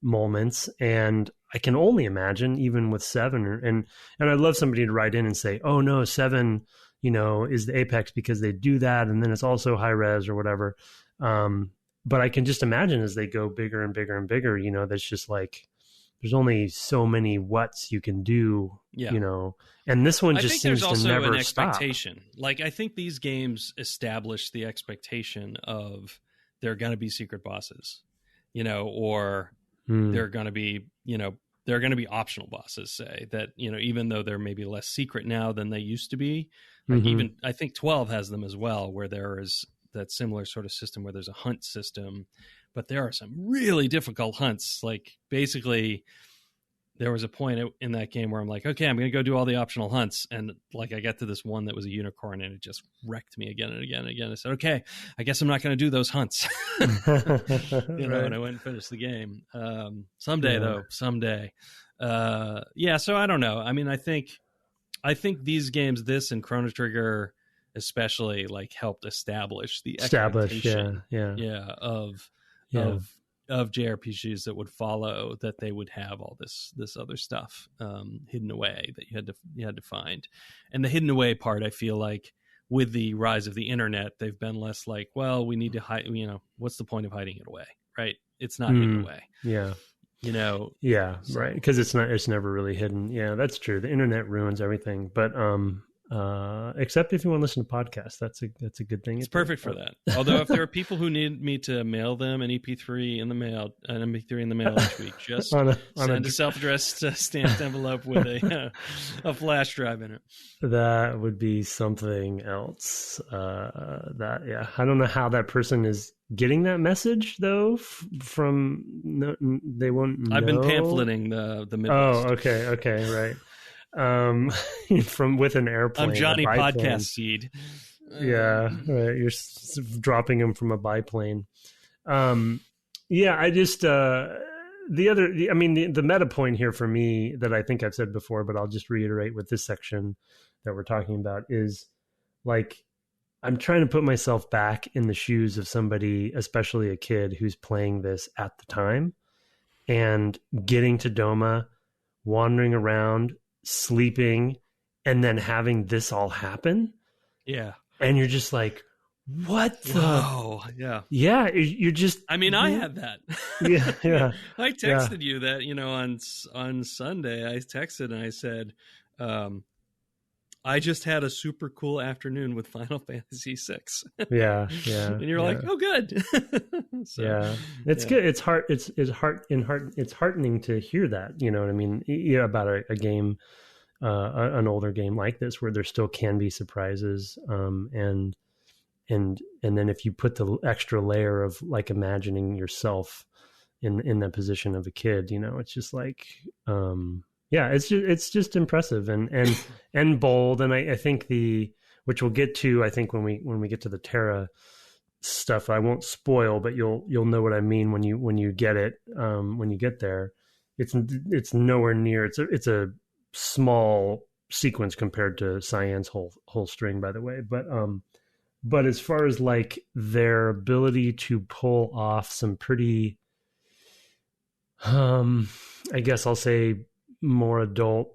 moments. And I can only imagine, even with 7, and I'd love somebody to write in and say, oh no, 7, is the apex because they do that. And then it's also high res or whatever. But I can just imagine as they go bigger and bigger and bigger, that's just like, there's only so many whats you can do, and this one just seems to never stop. I think there's also an expectation. Like, I think these games establish the expectation of there are going to be secret bosses, or they're going to be, there are going to be optional bosses, say, that, even though they're maybe less secret now than they used to be. Like even, I think 12 has them as well, where there is that similar sort of system where there's a hunt system. But there are some really difficult hunts. Like, basically, there was a point in that game where I'm like, okay, I'm going to go do all the optional hunts. And like, I got to this one that was a unicorn, and it just wrecked me again and again and again. I said, okay, I guess I'm not going to do those hunts. And I went and finished the game. Someday. So I don't know. I mean, I think these games, this and Chrono Trigger especially, like, helped establish the expectation of JRPGs that would follow, that they would have all this other stuff hidden away that you had to find. And the hidden away part, I feel like with the rise of the internet, they've been less like, well, we need to hide, what's the point of hiding it away, right? It's not hidden away. Right, because it's never really hidden. Yeah, that's true. The internet ruins everything, but except if you want to listen to podcasts, that's a good thing. It's perfect for that. Although if there are people who need me to mail them an MP3 in the mail each week, just send a self-addressed stamped envelope with a flash drive in it. That would be something else. I don't know how that person is getting that message though. They won't know. I've been pamphleting the Midwest. Oh, okay, right. From with an airplane. I'm Johnny Podcast Seed. Yeah, right. You're dropping him from a biplane. Yeah, I just the meta point here for me that I think I've said before, but I'll just reiterate with this section that we're talking about is like I'm trying to put myself back in the shoes of somebody, especially a kid who's playing this at the time and getting to Doma, wandering around, sleeping, and then having this all happen. Yeah. And you're just like, what the? Wow. Yeah. Yeah. You're just. I mean, I had that. Yeah. Yeah. I texted you that, on Sunday, I texted and I said, I just had a super cool afternoon with Final Fantasy VI. Yeah. Yeah. And you're like, oh, good. So, yeah. It's good. It's heartening to hear that, you know what I mean? Yeah. About a game, an older game like this where there still can be surprises. And then if you put the extra layer of like imagining yourself in the position of a kid, it's just like, it's just impressive and bold. And I think which we'll get to, I think when we get to the Terra stuff, I won't spoil, but you'll know what I mean when you get it, when you get there. It's nowhere near, it's a small sequence compared to Cyan's whole string, by the way. But as far as like their ability to pull off some pretty, I guess I'll say more adult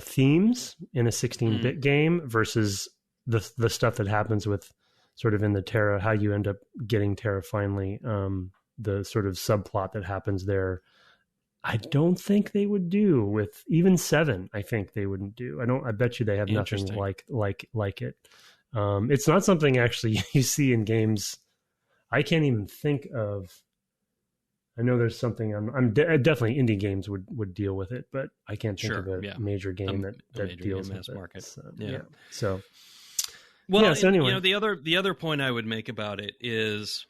themes in a 16-bit game versus the stuff that happens with sort of in the Terra, how you end up getting Terra finally, the sort of subplot that happens there. I don't think they would do with even 7. I think they wouldn't do. I bet you they have nothing like it. It's not something actually you see in games. I can't even think of. I know there's something definitely indie games would deal with it, but I can't think of a major game that deals with it. Market. So, yeah. So, well, yeah, so anyway, the other point I would make about it is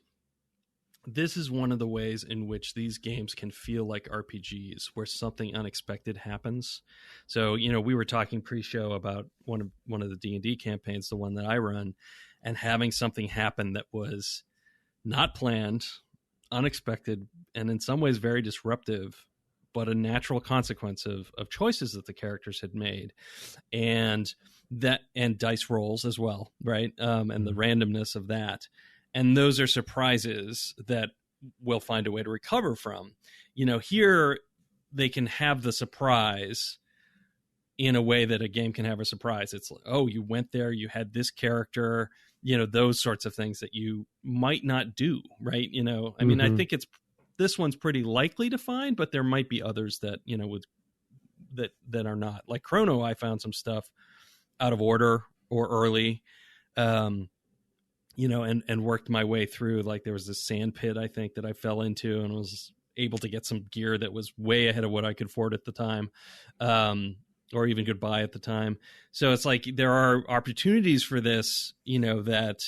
this is one of the ways in which these games can feel like RPGs, where something unexpected happens. So, we were talking pre-show about one of the D&D campaigns, the one that I run, and having something happen that was not planned, unexpected, and in some ways very disruptive, but a natural consequence of choices that the characters had made, and dice rolls as well, right? And the randomness of that. And those are surprises that we'll find a way to recover from. Here they can have the surprise in a way that a game can have a surprise. It's like, oh, you went there, you had this character, those sorts of things that you might not do, right? I mean, I think this one's pretty likely to find, but there might be others that, that are not. Like Chrono, I found some stuff out of order or early. And worked my way through. Like there was this sand pit, I think, that I fell into and was able to get some gear that was way ahead of what I could afford at the time, or even could buy at the time. So it's like there are opportunities for this, that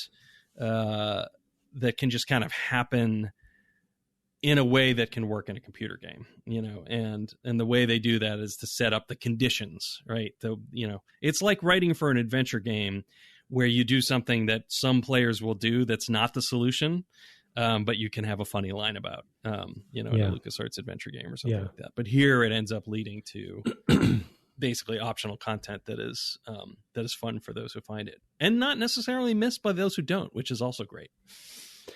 can just kind of happen in a way that can work in a computer game, and the way they do that is to set up the conditions, right? It's like writing for an adventure game where you do something that some players will do that's not the solution, but you can have a funny line about, in a LucasArts adventure game or something like that. But here it ends up leading to basically optional content that is fun for those who find it, and not necessarily missed by those who don't, which is also great.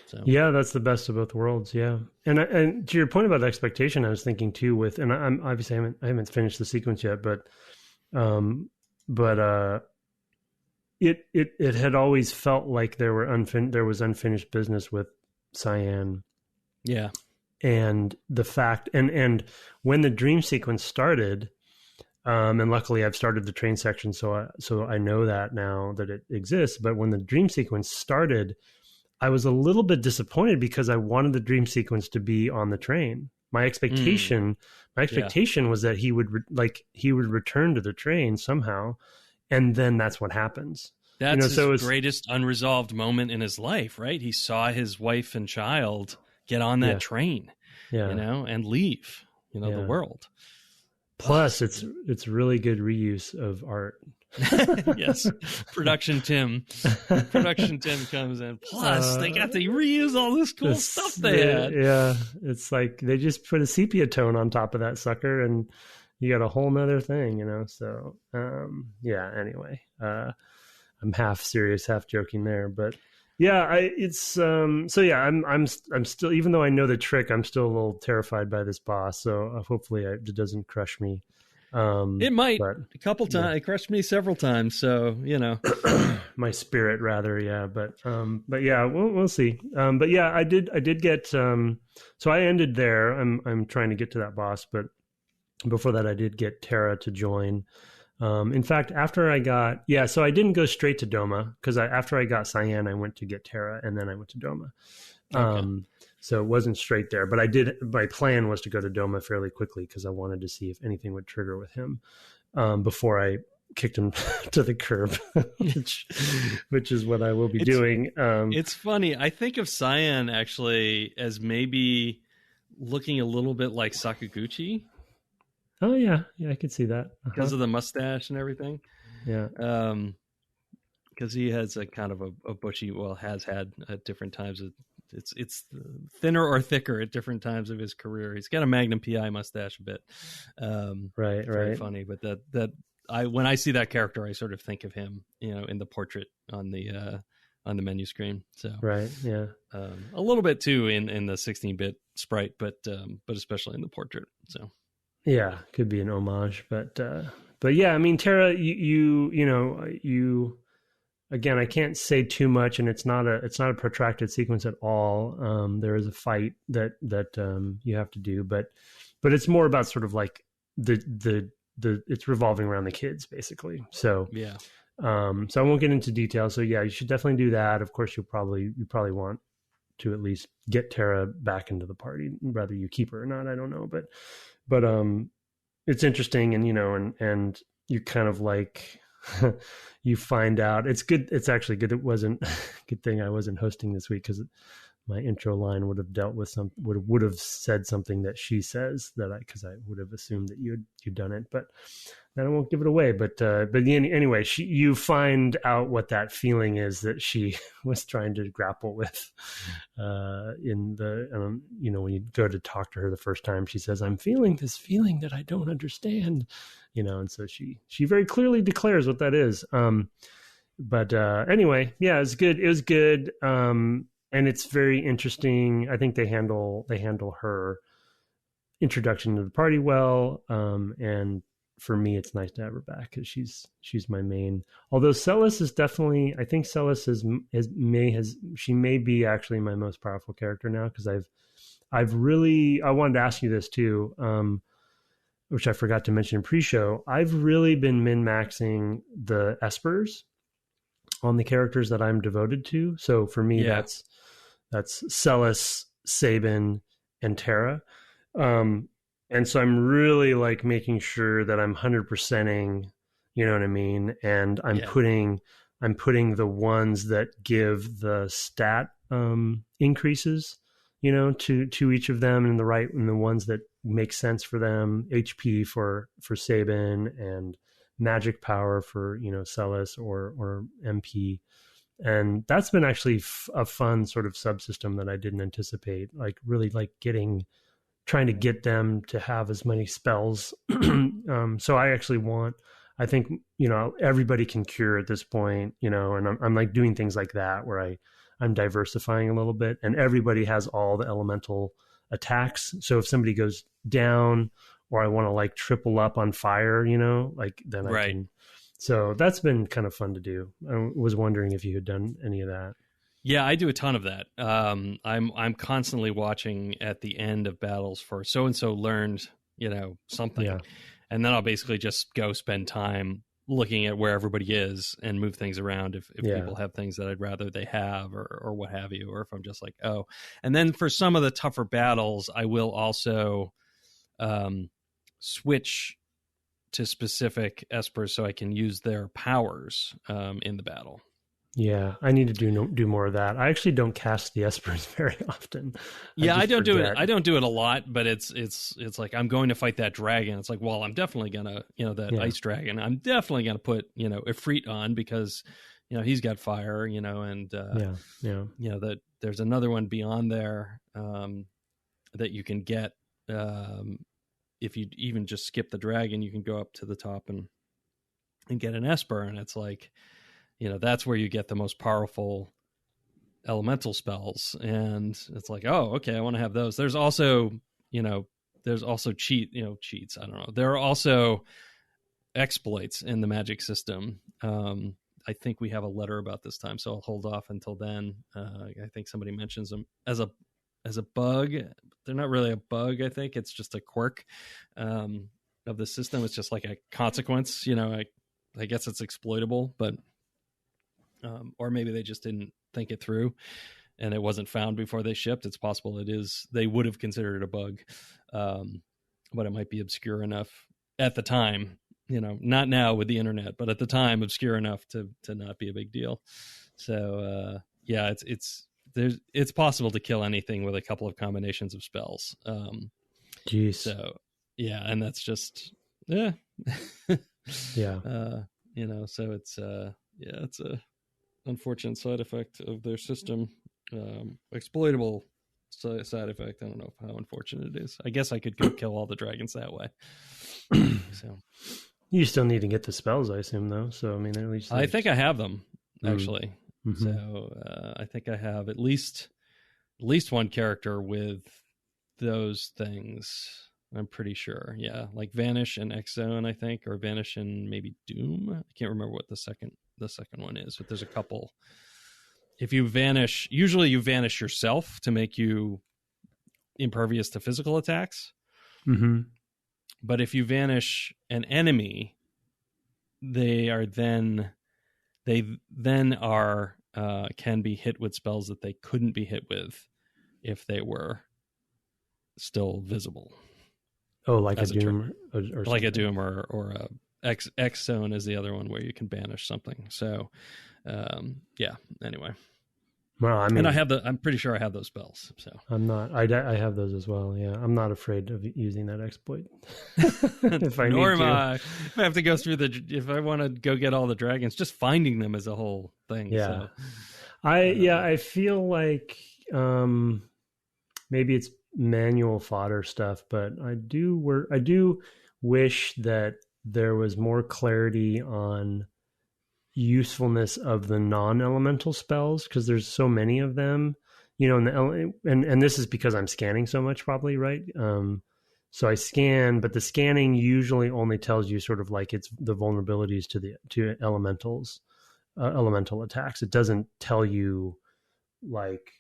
So. Yeah, that's the best of both worlds. Yeah, and to your point about expectation, I was thinking too and I'm obviously I haven't finished the sequence yet, but It had always felt like there was unfinished business with Cyan. Yeah. And the fact, and when the dream sequence started, and luckily I've started the train section, so I know that now that it exists. But when the dream sequence started, I was a little bit disappointed because I wanted the dream sequence to be on the train. My expectation was that he would return to the train somehow. And then that's what happens. That's his greatest unresolved moment in his life, right? He saw his wife and child get on that train, and leave, the world. Plus, it's really good reuse of art. Yes, Production Tim comes in. Plus, they got to reuse all this cool stuff they had. Yeah, it's like they just put a sepia tone on top of that sucker, and you got a whole nother thing, So, yeah. Anyway, I'm half serious, half joking there, but yeah, so yeah, I'm still, even though I know the trick, I'm still a little terrified by this boss. So hopefully it doesn't crush me. It might, but a couple times. Yeah. It crushed me several times. So, my spirit rather. Yeah. But yeah, we'll see. But yeah, I did get, so I ended there. I'm trying to get to that boss, but before that I did get Terra to join. In fact, after I got, so I didn't go straight to Doma, because after I got Cyan, I went to get Terra, and then I went to Doma. Okay. So it wasn't straight there, but my plan was to go to Doma fairly quickly, because I wanted to see if anything would trigger with him before I kicked him to the curb, which is what I will be doing. It's funny. I think of Cyan actually as maybe looking a little bit like Sakaguchi. Oh yeah, I could see that because of the mustache and everything. Yeah, because he has a kind of a bushy, has had at different times. It's thinner or thicker at different times of his career. He's got a Magnum PI mustache a bit. Right. Very funny, but that when I see that character, I sort of think of him, in the portrait on the menu screen. So right, yeah, a little bit too in the 16-bit sprite, but especially in the portrait. So. Yeah, could be an homage, but yeah, I mean, Terra, you again, I can't say too much, and it's not a protracted sequence at all. There is a fight that you have to do, but it's more about sort of like the it's revolving around the kids basically. So yeah, so I won't get into detail. So yeah, you should definitely do that. Of course, you probably want to at least get Terra back into the party, whether you keep her or not, I don't know, but it's interesting, and and you kind of like you find out it's good. It's actually good. It wasn't good thing I wasn't hosting this week, because my intro line would have dealt with would have said something that she says because I would have assumed that you'd done it, but then I won't give it away. But anyway, you find out what that feeling is that she was trying to grapple with in the when you go to talk to her the first time, she says, "I'm feeling this feeling that I don't understand," and so she very clearly declares what that is. But anyway, yeah, it was good. It was good. And it's very interesting. I think they handle her introduction to the party well. And for me, it's nice to have her back, because she's my main. Although Celes is definitely, I think Celes she may be actually my most powerful character now, because I wanted to ask you this too, which I forgot to mention in pre-show. I've really been min-maxing the Espers on the characters that I'm devoted to. So for me, that's Celes, Sabin, and Terra. And so I'm really like making sure that I'm 100%ing, you know what I mean? And I'm putting the ones that give the stat increases, to each of them, and the ones that make sense for them. HP for Sabin, and magic power for Celes or MP. And that's been actually a fun sort of subsystem that I didn't anticipate, like really like trying to get them to have as many spells. So I think everybody can cure at this point, and I'm like doing things like that where I'm diversifying a little bit, and everybody has all the elemental attacks. So if somebody goes down, or I want to like triple up on fire, then I can. So that's been kind of fun to do. I was wondering if you had done any of that. Yeah, I do a ton of that. I'm constantly watching at the end of battles for so-and-so learned, something. Yeah. And then I'll basically just go spend time looking at where everybody is and move things around if people have things that I'd rather they have or what have you, or if I'm just like, oh. And then for some of the tougher battles, I will also switch to specific Espers so I can use their powers in the battle. Yeah, I need to do more of that. I actually don't cast the Espers very often. I don't do it. I don't do it a lot, but it's like I'm going to fight that dragon. It's like, well, I'm definitely gonna, that ice dragon. I'm definitely gonna put, Ifrit on because, he's got fire, and that there's another one beyond there that you can get if you even just skip the dragon. You can go up to the top and get an Esper, and it's like, that's where you get the most powerful elemental spells. And it's like, oh, okay, I want to have those. There's also, cheats. I don't know. There are also exploits in the magic system. I think we have a letter about this time, so I'll hold off until then. I think somebody mentions them as a bug. They're not really a bug. I think it's just a quirk of the system. It's just like a consequence. I guess it's exploitable, but or maybe they just didn't think it through and it wasn't found before they shipped. It's possible they would have considered it a bug, but it might be obscure enough at the time, not now with the internet, but at the time obscure enough to not be a big deal. So it's possible to kill anything with a couple of combinations of spells. Jeez. So yeah, and that's just yeah. So it's it's a unfortunate side effect of their system. Exploitable side effect. I don't know how unfortunate it is. I guess I could go kill all the dragons that way. So you still need to get the spells, I assume, though. So I mean, at least I think I have them actually. Mm-hmm. So I think I have at least one character with those things. I'm pretty sure. Yeah, like Vanish and X-Zone, I think, or Vanish and maybe Doom. I can't remember what the second one is, but there's a couple. If you vanish, usually you vanish yourself to make you impervious to physical attacks. Mm-hmm. But if you vanish an enemy, they then can be hit with spells that they couldn't be hit with if they were still visible. Oh, like a Doom, or like a Doom, or a X Zone is the other one where you can banish something. So, anyway. Well, I mean, and I'm pretty sure I have those spells. So I'm not. I have those as well. Yeah, I'm not afraid of using that exploit. If I Nor need am to. I. If I have to go through if I want to go get all the dragons, just finding them is a whole thing. Yeah, so. I feel like maybe it's manual fodder stuff, but I do wish that there was more clarity on usefulness of the non-elemental spells, because there's so many of them, and this is because I'm scanning so much, probably, right? So I scan, but the scanning usually only tells you sort of like it's the vulnerabilities to elementals, elemental attacks. It doesn't tell you like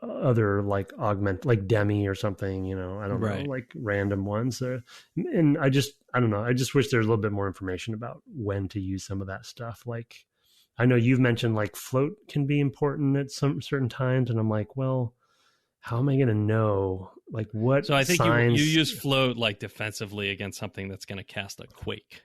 other like augment, like demi or something, I don't know, like random ones. And I don't know. I just wish there was a little bit more information about when to use some of that stuff. Like, I know you've mentioned like float can be important at some certain times. And I'm like, well, how am I going to know like what? So I think signs... you use float like defensively against something that's going to cast a quake.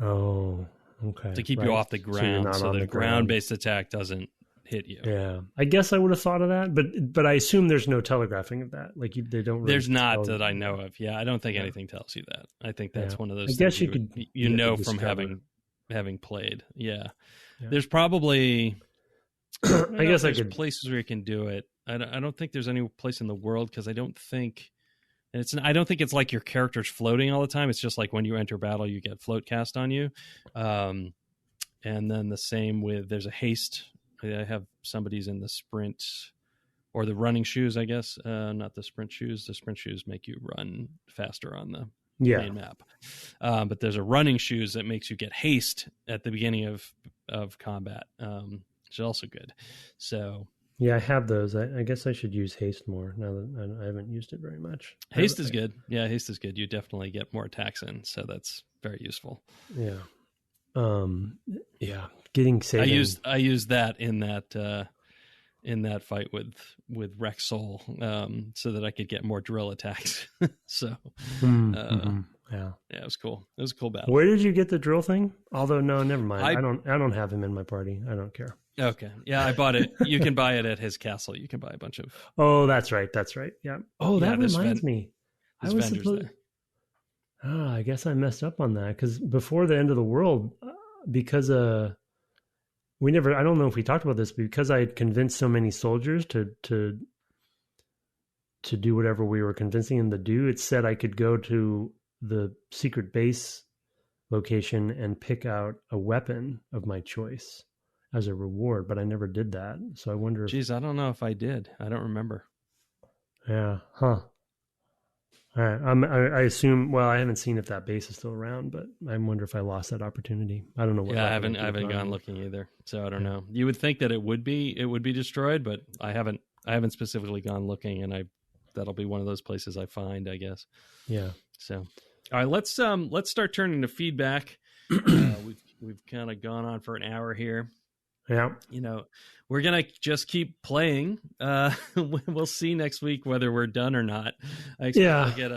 Oh, okay. To keep you off the ground. So the ground-based attack doesn't hit you. Yeah, I guess I would have thought of that, but I assume there's no telegraphing of that. Like they don't. Really there's not that I know of. Yeah, I don't think anything tells you that. I think that's one of those. I guess you could from having played. Yeah. There's probably. I guess there's places where you can do it. I don't think there's any place in the world, because I don't think it's like your character's floating all the time. It's just like when you enter battle, you get float cast on you, and then the same with there's a haste. I have somebody's in the sprint or the running shoes, I guess. Not the sprint shoes. The sprint shoes make you run faster on the main map. But there's a running shoes that makes you get haste at the beginning of combat, which is also good. So yeah, I have those. I guess I should use haste more now that I haven't used it very much. Haste is good. Yeah, haste is good. You definitely get more attacks in, so that's very useful. Yeah. Getting saving. I used that in that fight with Wrexsoul, so that I could get more drill attacks. So Yeah. Yeah, it was cool. It was a cool battle. Where did you get the drill thing? Although, no, never mind. I don't have him in my party. I don't care. Okay. Yeah, I bought it. You can buy it at his castle. You can buy a bunch of. Oh, that's right. That's right. Yeah. Oh, that reminds me. I was supposed. I guess I messed up on that because before the end of the world, because we never. I don't know if we talked about this, but because I had convinced so many soldiers to do whatever we were convincing them to do, it said I could go to the secret base location and pick out a weapon of my choice as a reward, but I never did that. So I wonder I don't know if I did. I don't remember. Yeah. Huh. All right. I assume, well, I haven't seen if that base is still around, but I wonder if I lost that opportunity. I don't know what. Yeah, I haven't gone looking either. So I don't know. You would think that it would be destroyed, but I haven't specifically gone looking, and that'll be one of those places I find, I guess. Yeah. So, all right, let's start turning to feedback. We've kind of gone on for an hour here. Yeah. We're going to just keep playing. We'll see next week whether we're done or not. I expect to get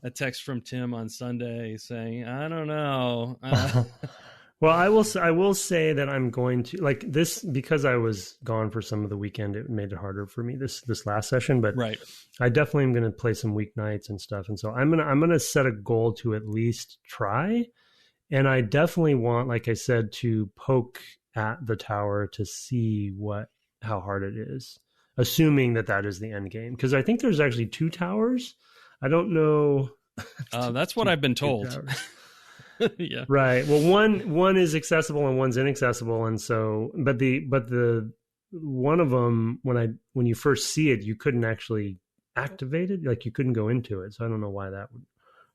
a text from Tim on Sunday saying, I don't know. Well, I will say that I'm going to like this because I was gone for some of the weekend. It made it harder for me this last session, but right. I definitely am going to play some weeknights and stuff. And so I'm going to set a goal to at least try. And I definitely want, like I said, to poke at the tower to see how hard it is, assuming that is the end game. Because I think there's actually 2 towers. I don't know. That's what I've been told. Yeah. Right. Well, one is accessible and one's inaccessible, and so but the one of them when you first see it, you couldn't actually activate it, like you couldn't go into it. So I don't know why that would.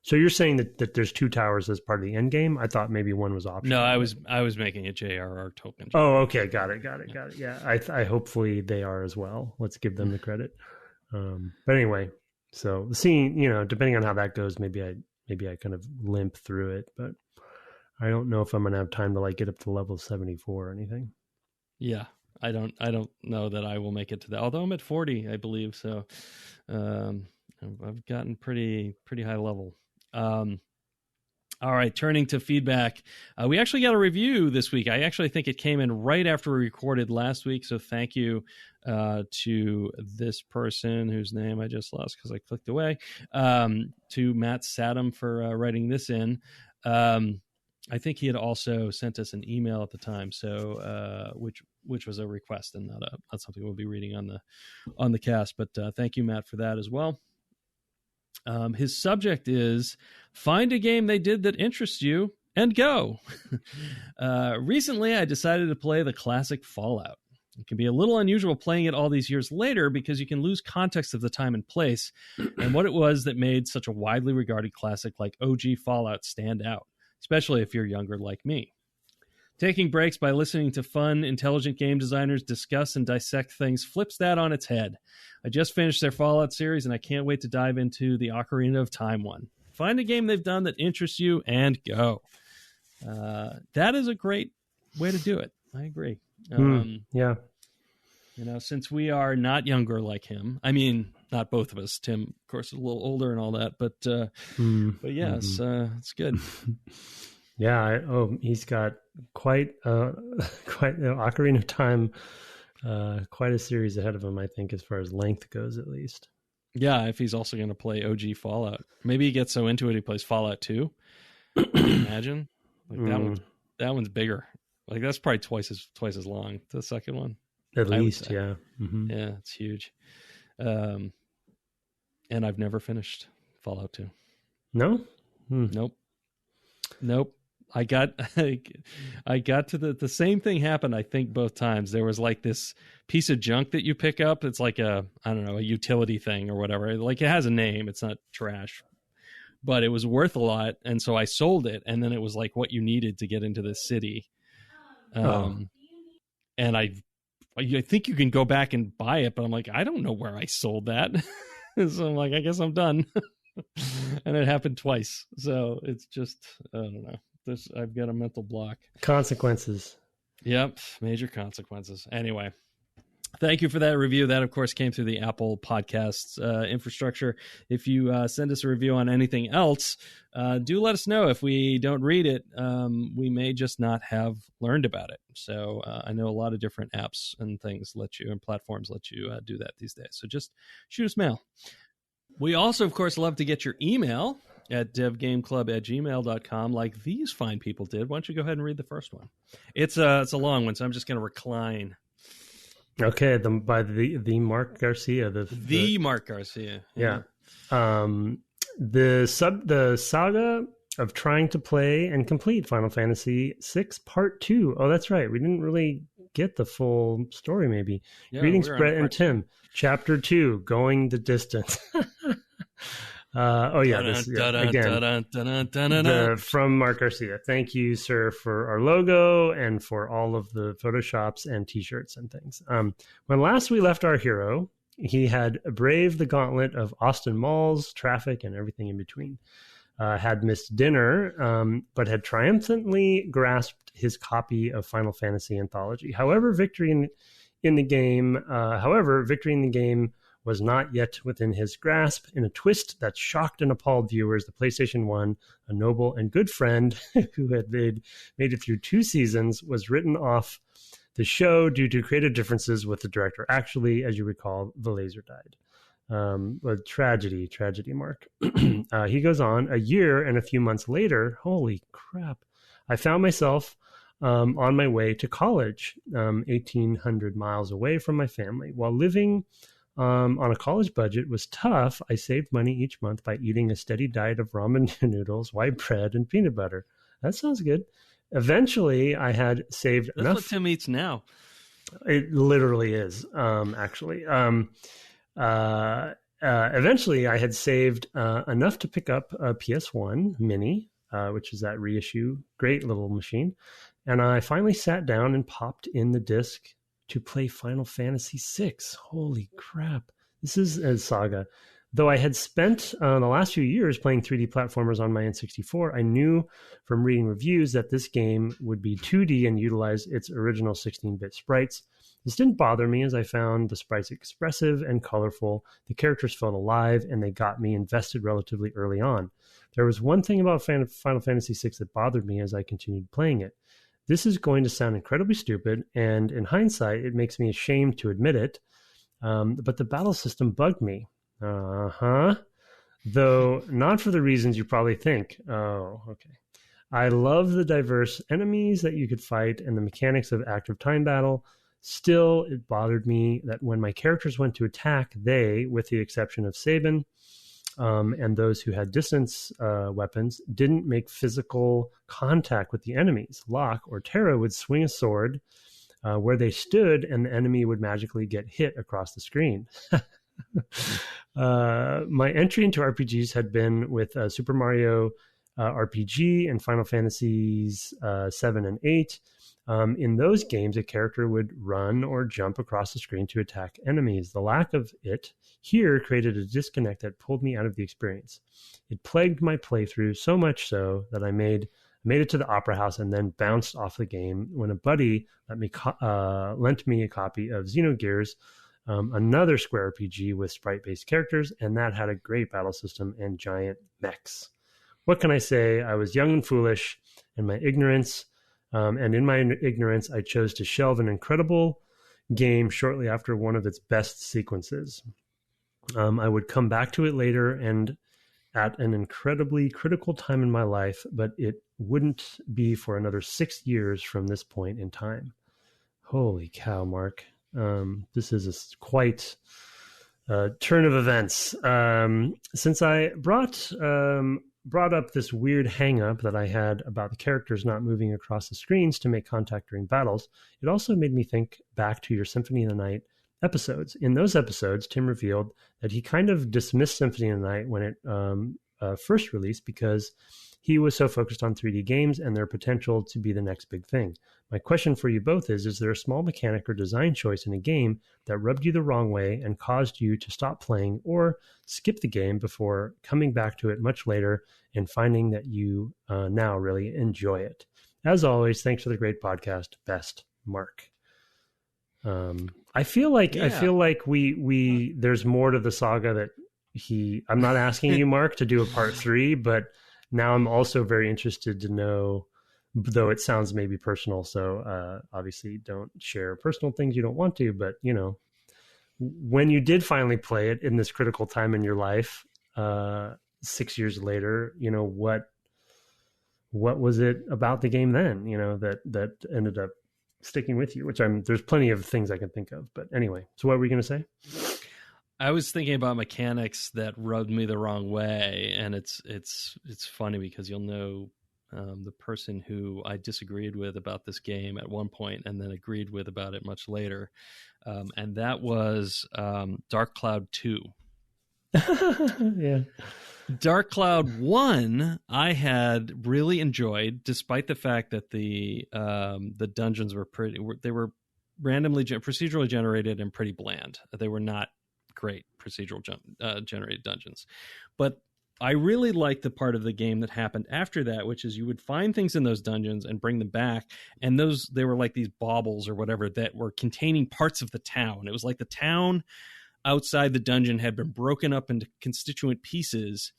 So you're saying that there's 2 towers as part of the end game? I thought maybe one was optional. No, I was making a JRR token. Oh, okay, got it. Yeah, I hopefully they are as well. Let's give them the credit. But anyway, so seeing, depending on how that goes, maybe I kind of limp through it, but I don't know if I'm going to have time to like get up to level 74 or anything. Yeah. I don't know that I will make it to that. Although I'm at 40, I believe. So, I've gotten pretty high level. All right, turning to feedback. We actually got a review this week. I actually think it came in right after we recorded last week. So thank you to this person whose name I just lost because I clicked away, to Matt Saddam for writing this in. I think he had also sent us an email at the time, so which was a request and not something we'll be reading on the cast. But thank you, Matt, for that as well. His subject is find a game they did that interests you and go. Recently, I decided to play the classic Fallout. It can be a little unusual playing it all these years later because you can lose context of the time and place and what it was that made such a widely regarded classic like OG Fallout stand out, especially if you're younger like me. Taking breaks by listening to fun, intelligent game designers discuss and dissect things flips that on its head. I just finished their Fallout series, and I can't wait to dive into the Ocarina of Time one. Find a game they've done that interests you, and go. That is a great way to do it. I agree. Yeah. Since we are not younger like him, I mean, not both of us. Tim, of course, is a little older and all that, but yes, it's good. Yeah. He's got quite Ocarina of Time, quite a series ahead of him, I think, as far as length goes, at least. Yeah, if he's also going to play OG Fallout. Maybe he gets so into it he plays Fallout 2. Can you imagine? Like that one's bigger. Like that's probably twice as long, the second one. At least, yeah. Mm-hmm. Yeah, it's huge. And I've never finished Fallout 2. No? Nope. I got to the same thing happened, I think, both times. There was like this piece of junk that you pick up. It's like a utility thing or whatever. Like it has a name. It's not trash, but it was worth a lot. And so I sold it. And then it was like what you needed to get into this city. And I think you can go back and buy it, but I'm like, I don't know where I sold that. So I'm like, I guess I'm done. And it happened twice. So it's just, I don't know. I've got a mental block. Consequences. Yep. Major consequences. Anyway. Thank you for that review. That, of course, came through the Apple Podcasts infrastructure. If you send us a review on anything else, do let us know. If we don't read it, we may just not have learned about it. So I know a lot of different apps and things and platforms let you do that these days. So just shoot us mail. We also, of course, love to get your email at devgameclub@gmail.com, like these fine people did. Why don't you go ahead and read the first one? It's a long one, so I'm just going to recline. Okay, by the Mark Garcia. The Mark Garcia. Yeah. The saga of trying to play and complete Final Fantasy VI Part 2. Oh, that's right. We didn't really get the full story, maybe. Yeah, Greetings, Brett and Tim. Chapter 2, Going the Distance. From Mark Garcia. Thank you, sir, for our logo and for all of the photoshops and t-shirts and things. When last we left our hero, he had braved the gauntlet of Austin malls, traffic, and everything in between. Had missed dinner, but had triumphantly grasped his copy of Final Fantasy Anthology. However, victory in the game was not yet within his grasp. In a twist that shocked and appalled viewers, the PlayStation 1, a noble and good friend who had made it through 2 seasons, was written off the show due to creative differences with the director. Actually, as you recall, the laser died. A tragedy, Mark. He goes on, a year and a few months later, holy crap, I found myself on my way to college, 1,800 miles away from my family. While living on a college budget was tough, I saved money each month by eating a steady diet of ramen noodles, white bread, and peanut butter. That sounds good. Eventually, I had saved enough. That's what Tim eats now. It literally is, actually. Eventually, I had saved enough to pick up a PS1 Mini, which is that reissue, great little machine. And I finally sat down and popped in the disc to play Final Fantasy VI. Holy crap. This is a saga. Though I had spent the last few years playing 3D platformers on my N64, I knew from reading reviews that this game would be 2D and utilize its original 16-bit sprites. This didn't bother me, as I found the sprites expressive and colorful. The characters felt alive, and they got me invested relatively early on. There was one thing about Final Fantasy VI that bothered me as I continued playing it. This is going to sound incredibly stupid, and in hindsight, it makes me ashamed to admit it, but the battle system bugged me. Though not for the reasons you probably think. Oh, okay. I love the diverse enemies that you could fight and the mechanics of active time battle. Still, it bothered me that when my characters went to attack, they, with the exception of Sabin, and those who had distance weapons, didn't make physical contact with the enemies. Locke or Terra would swing a sword where they stood, and the enemy would magically get hit across the screen. My entry into RPGs had been with Super Mario RPG and Final Fantasies 7 and 8. In those games, a character would run or jump across the screen to attack enemies. The lack of it here created a disconnect that pulled me out of the experience. It plagued my playthrough so much so that I made it to the Opera House and then bounced off the game when a buddy lent me a copy of Xenogears, another Square RPG with sprite-based characters, and that had a great battle system and giant mechs. What can I say? I was young and foolish, and in my ignorance, I chose to shelve an incredible game shortly after one of its best sequences. I would come back to it later and at an incredibly critical time in my life, but it wouldn't be for another 6 years from this point in time. Holy cow, Mark. This is quite a turn of events. Since I brought up this weird hang-up that I had about the characters not moving across the screens to make contact during battles, it also made me think back to your Symphony of the Night episodes. In those episodes, Tim revealed that he kind of dismissed Symphony of the Night when it first released because he was so focused on 3D games and their potential to be the next big thing. My question for you both is there a small mechanic or design choice in a game that rubbed you the wrong way and caused you to stop playing or skip the game before coming back to it much later and finding that you now really enjoy it? As always, thanks for the great podcast. Best, Mark. I feel like we there's more to the saga that I'm not asking you, Mark, to do a part 3, but now I'm also very interested to know, though it sounds maybe personal. So obviously don't share personal things you don't want to, but when you did finally play it in this critical time in your life, 6 years later, what was it about the game then, that ended up sticking with you, which there's plenty of things I can think of, but anyway, so what were you going to say? I was thinking about mechanics that rubbed me the wrong way. And it's funny because you'll know the person who I disagreed with about this game at one point and then agreed with about it much later. And that was Dark Cloud 2. Yeah. Dark Cloud 1, I had really enjoyed, despite the fact that the dungeons were they were procedurally generated and pretty bland. They were not great procedural generated dungeons. But I really liked the part of the game that happened after that, which is you would find things in those dungeons and bring them back. And they were like these baubles or whatever that were containing parts of the town. It was like the town outside the dungeon had been broken up into constituent pieces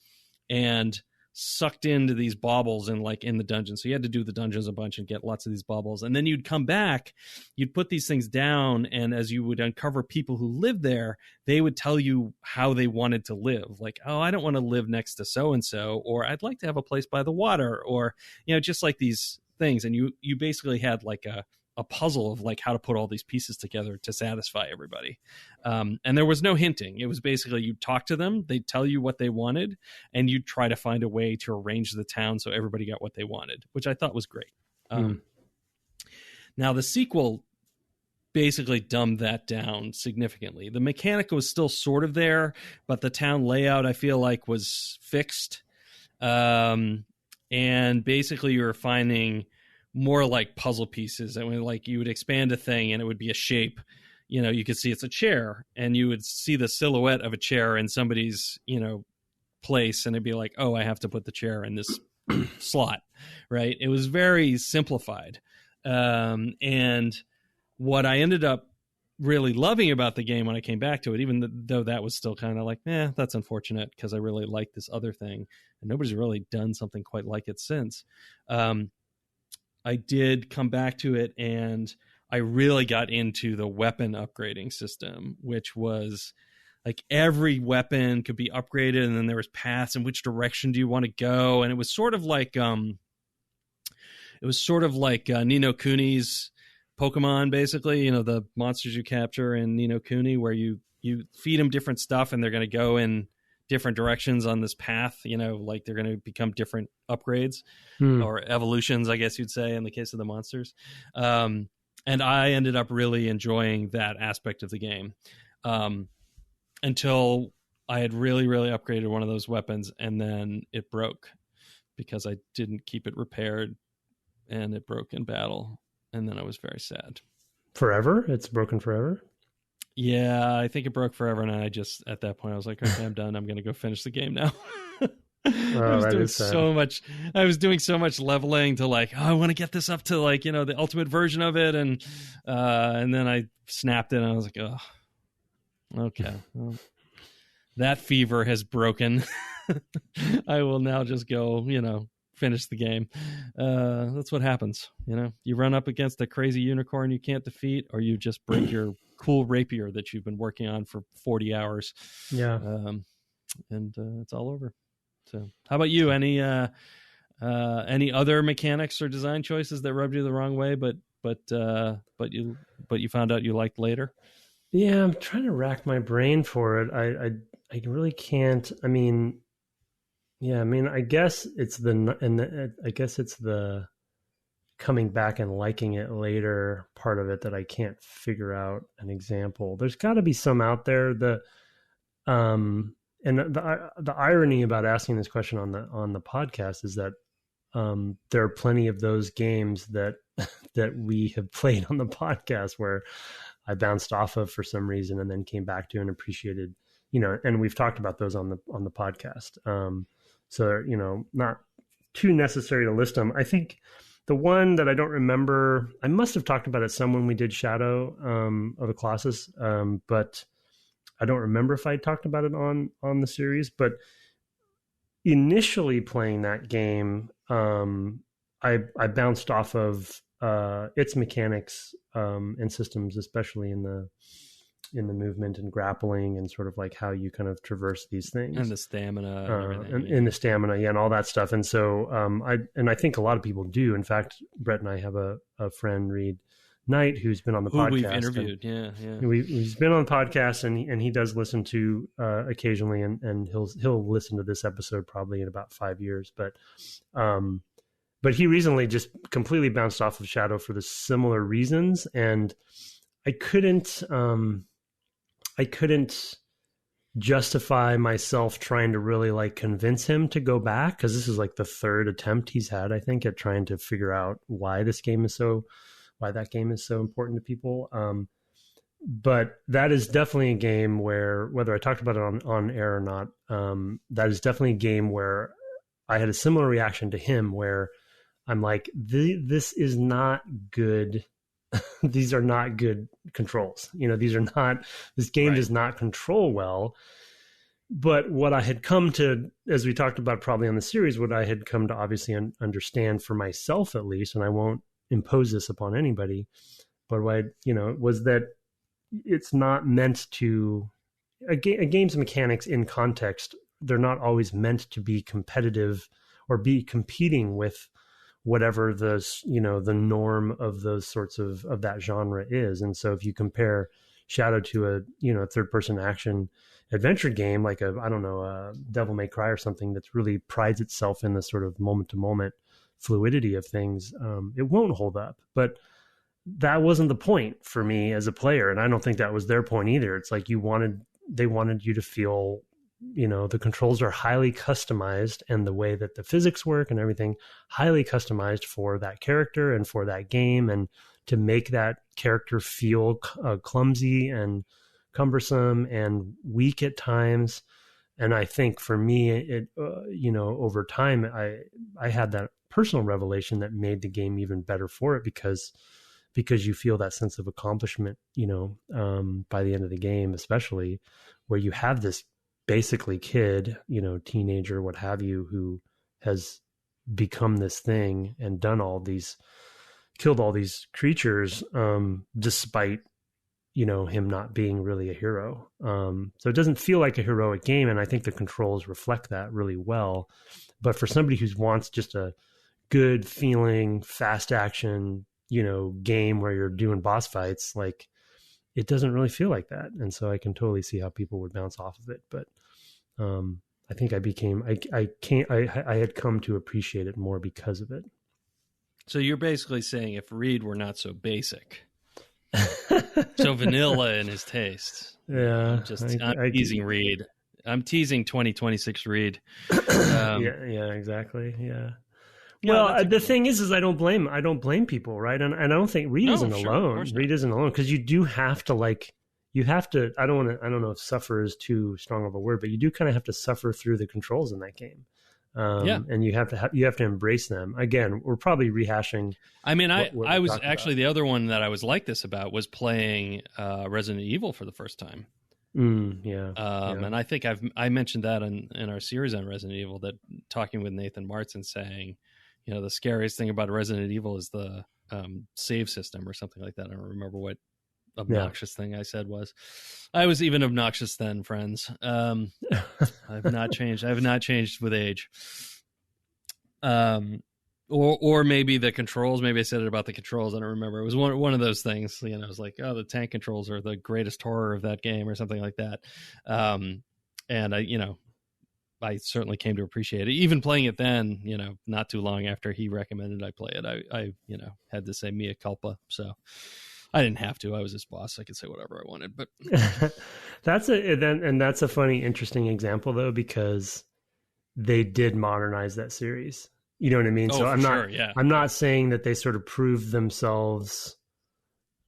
and sucked into these baubles in the dungeon. So you had to do the dungeons a bunch and get lots of these baubles. And then you'd come back, you'd put these things down. And as you would uncover people who lived there, they would tell you how they wanted to live. Like, oh, I don't want to live next to so-and-so, or I'd like to have a place by the water, or, just like these things. And you basically had like a puzzle of like how to put all these pieces together to satisfy everybody. And there was no hinting. It was basically you'd talk to them, they'd tell you what they wanted, and you'd try to find a way to arrange the town so everybody got what they wanted, which I thought was great. Now the sequel basically dumbed that down significantly. The mechanic was still sort of there, but the town layout I feel like was fixed. And basically you were finding more like puzzle pieces. And like you would expand a thing and it would be a shape, you could see it's a chair and you would see the silhouette of a chair in somebody's, place. And it'd be like, oh, I have to put the chair in this slot, right? It was very simplified. And what I ended up really loving about the game when I came back to it, even though that was still kind of like, that's unfortunate because I really like this other thing and nobody's really done something quite like it since. I did come back to it and I really got into the weapon upgrading system, which was like every weapon could be upgraded and then there was paths in which direction do you want to go. And it was sort of like, Ni no Kuni's Pokemon, basically, the monsters you capture in Ni no Kuni, where you feed them different stuff and they're going to go in different directions on this path, like they're going to become different upgrades or evolutions, I guess you'd say, in the case of the monsters. And I ended up really enjoying that aspect of the game until I had really, really upgraded one of those weapons and then it broke because I didn't keep it repaired and it broke in battle. And then I was very sad. Forever? It's broken forever? Yeah, I think it broke forever, and I just at that point I was like, okay, I'm done. I'm going to go finish the game now. I was doing so much. I was doing so much leveling to like, I want to get this up to like the ultimate version of it, and then I snapped it, and I was like, oh, okay, well, that fever has broken. I will now just go, finish the game. That's what happens. You run up against a crazy unicorn you can't defeat, or you just break your cool rapier that you've been working on for 40 hours. Yeah. And it's all over. So how about you? Any other mechanics or design choices that rubbed you the wrong way, but you found out you liked later? Yeah, I'm trying to rack my brain for it. I really can't. I mean, I guess it's the coming back and liking it later part of it that I can't figure out an example. There's got to be some out there. The irony about asking this question on the podcast is that there are plenty of those games that we have played on the podcast where I bounced off of for some reason and then came back to and appreciated, and we've talked about those on the podcast. So, not too necessary to list them. I think The one that I don't remember, I must have talked about it some when we did Shadow of the Colossus, but I don't remember if I talked about it on the series. But initially playing that game, I bounced off of its mechanics and systems, especially in the movement and grappling and sort of like how you kind of traverse these things and the stamina and the stamina, and all that stuff. And so I think a lot of people do. In fact, Brett and I have a friend, Reed Knight, who's been on the podcast. We've interviewed, he's been on the podcast, and he does listen to occasionally, and he'll listen to this episode probably in about 5 years, but he recently just completely bounced off of Shadow for the similar reasons, and I couldn't justify myself trying to really like convince him to go back, because this is like the third attempt he's had, I think, at trying to figure out why that game is so important to people. But that is definitely a game where, whether I talked about it on air or not, that is definitely a game where I had a similar reaction to him, where I'm like, this is not good. These are not good controls. This game does not control well. But what I had come to, as we talked about probably on the series, what I had come to obviously understand for myself at least, and I won't impose this upon anybody, but what was that it's not meant to, a game's mechanics in context, they're not always meant to be competitive or be competing with whatever the norm of those sorts of that genre is. And so if you compare Shadow to a third person action adventure game like a Devil May Cry or something that's really prides itself in the sort of moment to moment fluidity of things, it won't hold up. But that wasn't the point for me as a player, and I don't think that was their point either. It's like they wanted you to feel, the controls are highly customized, and the way that the physics work and everything highly customized for that character and for that game, and to make that character feel clumsy and cumbersome and weak at times. And I think for me, it over time, I had that personal revelation that made the game even better for it, because you feel that sense of accomplishment, by the end of the game, especially where you have this basically kid, teenager, what have you, who has become this thing and killed all these creatures, despite, him not being really a hero. So it doesn't feel like a heroic game. And I think the controls reflect that really well. But for somebody who wants just a good feeling, fast action, game where you're doing boss fights, like, it doesn't really feel like that. And so I can totally see how people would bounce off of it. But I think I had come to appreciate it more because of it. So you're basically saying if Reed were not so basic, so vanilla in his taste. Yeah. I'm teasing Reed. I'm teasing 2026 Reed. Yeah, exactly. Yeah. Well, the thing is I don't blame people, right? And I don't think Reed isn't alone. Reed isn't alone, because you do have to I don't know if suffer is too strong of a word, but you do kind of have to suffer through the controls in that game. And you have to embrace them. Again, we're probably rehashing. I mean, I was actually, the other one that I was like this about was playing Resident Evil for the first time. And I think I mentioned that in our series on Resident Evil, that talking with Nathan Martz and saying, the scariest thing about Resident Evil is the save system or something like that. I don't remember what obnoxious thing I said was. I was even obnoxious then, friends. I've not changed. I have not changed with age. Or maybe the controls. Maybe I said it about the controls. I don't remember. It was one of those things. It was like, oh, the tank controls are the greatest horror of that game, or something like that. And I certainly came to appreciate it. Even playing it then, not too long after he recommended I play it, I had to say mea culpa. So I didn't have to. I was his boss. I could say whatever I wanted. But that's a funny, interesting example though, because they did modernize that series. You know what I mean? Oh, so I'm not saying that they sort of proved themselves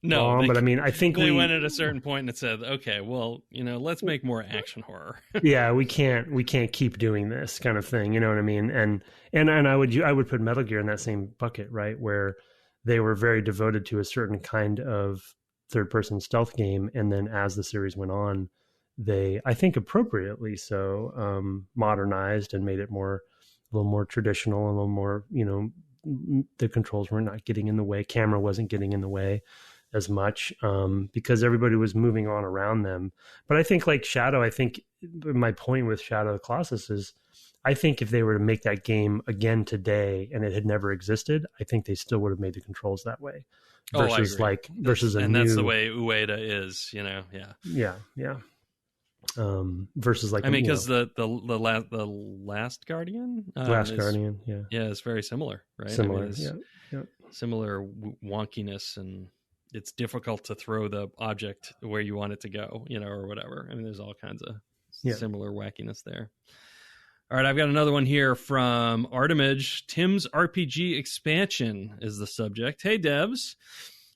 wrong, but I mean, I think they went at a certain point and said, okay, well, let's make more action horror. Yeah, we can't keep doing this kind of thing. You know what I mean? And I would put Metal Gear in that same bucket, right? Where they were very devoted to a certain kind of third person stealth game. And then as the series went on, they, I think appropriately so, modernized and made it a little more traditional, a little more, the controls were not getting in the way. Camera wasn't getting in the way as much, because everybody was moving on around them. But I think like Shadow, my point with Shadow of the Colossus is, I think if they were to make that game again today and it had never existed, I think they still would have made the controls that way. Versus that's the way Ueda is, yeah. Yeah. Versus like, because the Last Guardian, Guardian, it's very similar, right? Similar, similar wonkiness, and it's difficult to throw the object where you want it to go, or whatever. I mean, there's all kinds of similar wackiness there. All right, I've got another one here from Artemage. Tim's RPG expansion is the subject. Hey, devs.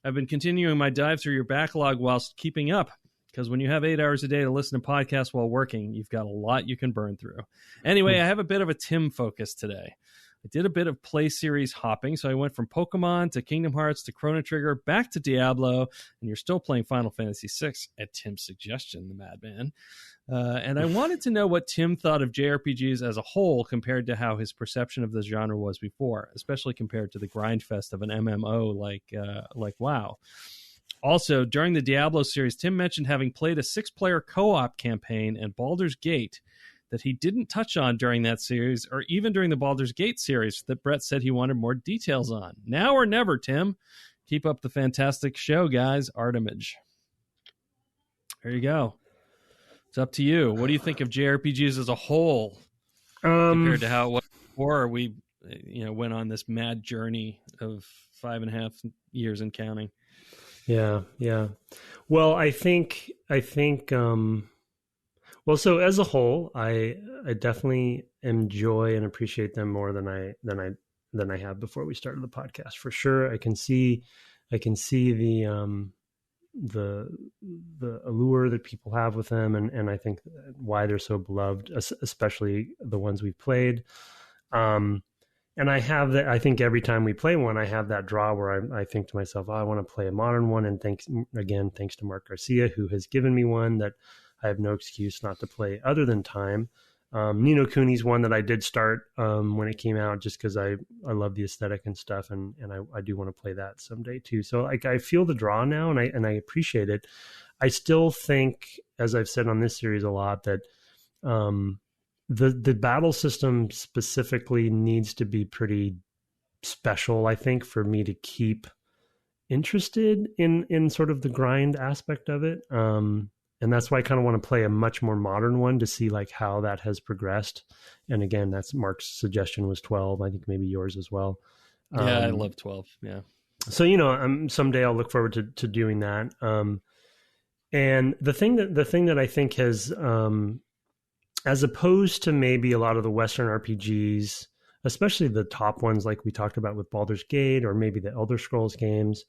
I've been continuing my dive through your backlog whilst keeping up, because when you have 8 hours a day to listen to podcasts while working, you've got a lot you can burn through. Anyway, I have a bit of a Tim focus today. I did a bit of play series hopping, so I went from Pokemon to Kingdom Hearts to Chrono Trigger, back to Diablo, and you're still playing Final Fantasy VI at Tim's suggestion, the madman. And I wanted to know what Tim thought of JRPGs as a whole compared to how his perception of the genre was before, especially compared to the grindfest of an MMO like WoW. Also, during the Diablo series, Tim mentioned having played a 6-player co-op campaign and Baldur's Gate that he didn't touch on during that series, or even during the Baldur's Gate series that Brett said he wanted more details on. Now or never, Tim. Keep up the fantastic show, guys. Artemage. There you go. It's up to you. What do you think of JRPGs as a whole compared to how it was before we went on this mad journey of 5.5 years and counting? Yeah. Well, I think so as a whole, I definitely enjoy and appreciate them more than I have before we started the podcast. For sure, I can see the allure that people have with them, and I think why they're so beloved, especially the ones we've played. And I have that. I think every time we play one, I have that draw where I think to myself, I want to play a modern one. And thanks to Mark Garcia, who has given me one that I have no excuse not to play other than time. Ni no Kuni's one that I did start when it came out, just because I love the aesthetic and stuff, and I do want to play that someday too. So I feel the draw now, and I appreciate it. I still think, as I've said on this series a lot, that the battle system specifically needs to be pretty special, I think, for me to keep interested in sort of the grind aspect of it. And that's why I kind of want to play a much more modern one to see like how that has progressed. And again, that's Mark's suggestion was 12. I think maybe yours as well. Yeah, I love 12. Yeah. So, someday I'll look forward to doing that. And the thing that I think has, as opposed to maybe a lot of the Western RPGs, especially the top ones like we talked about with Baldur's Gate or maybe the Elder Scrolls games,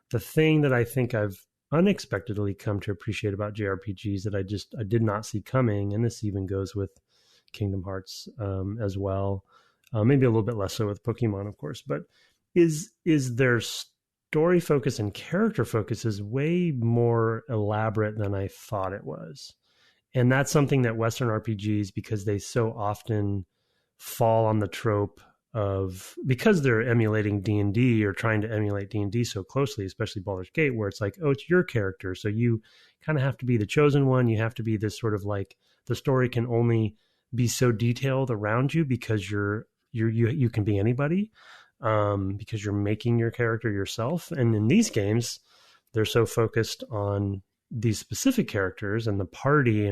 the thing that I think I've unexpectedly come to appreciate about JRPGs that I did not see coming, and this even goes with Kingdom Hearts as well, maybe a little bit less so with Pokemon, of course, but is their story focus and character focus is way more elaborate than I thought it was. And that's something that Western RPGs, because they so often fall on the trope of, because they're emulating D&D or trying to emulate D&D so closely, especially Baldur's Gate, where it's like, oh, it's your character. So you kind of have to be the chosen one. You have to be this sort of like, the story can only be so detailed around you because you can be anybody, because you're making your character yourself. And in these games, they're so focused on these specific characters and the party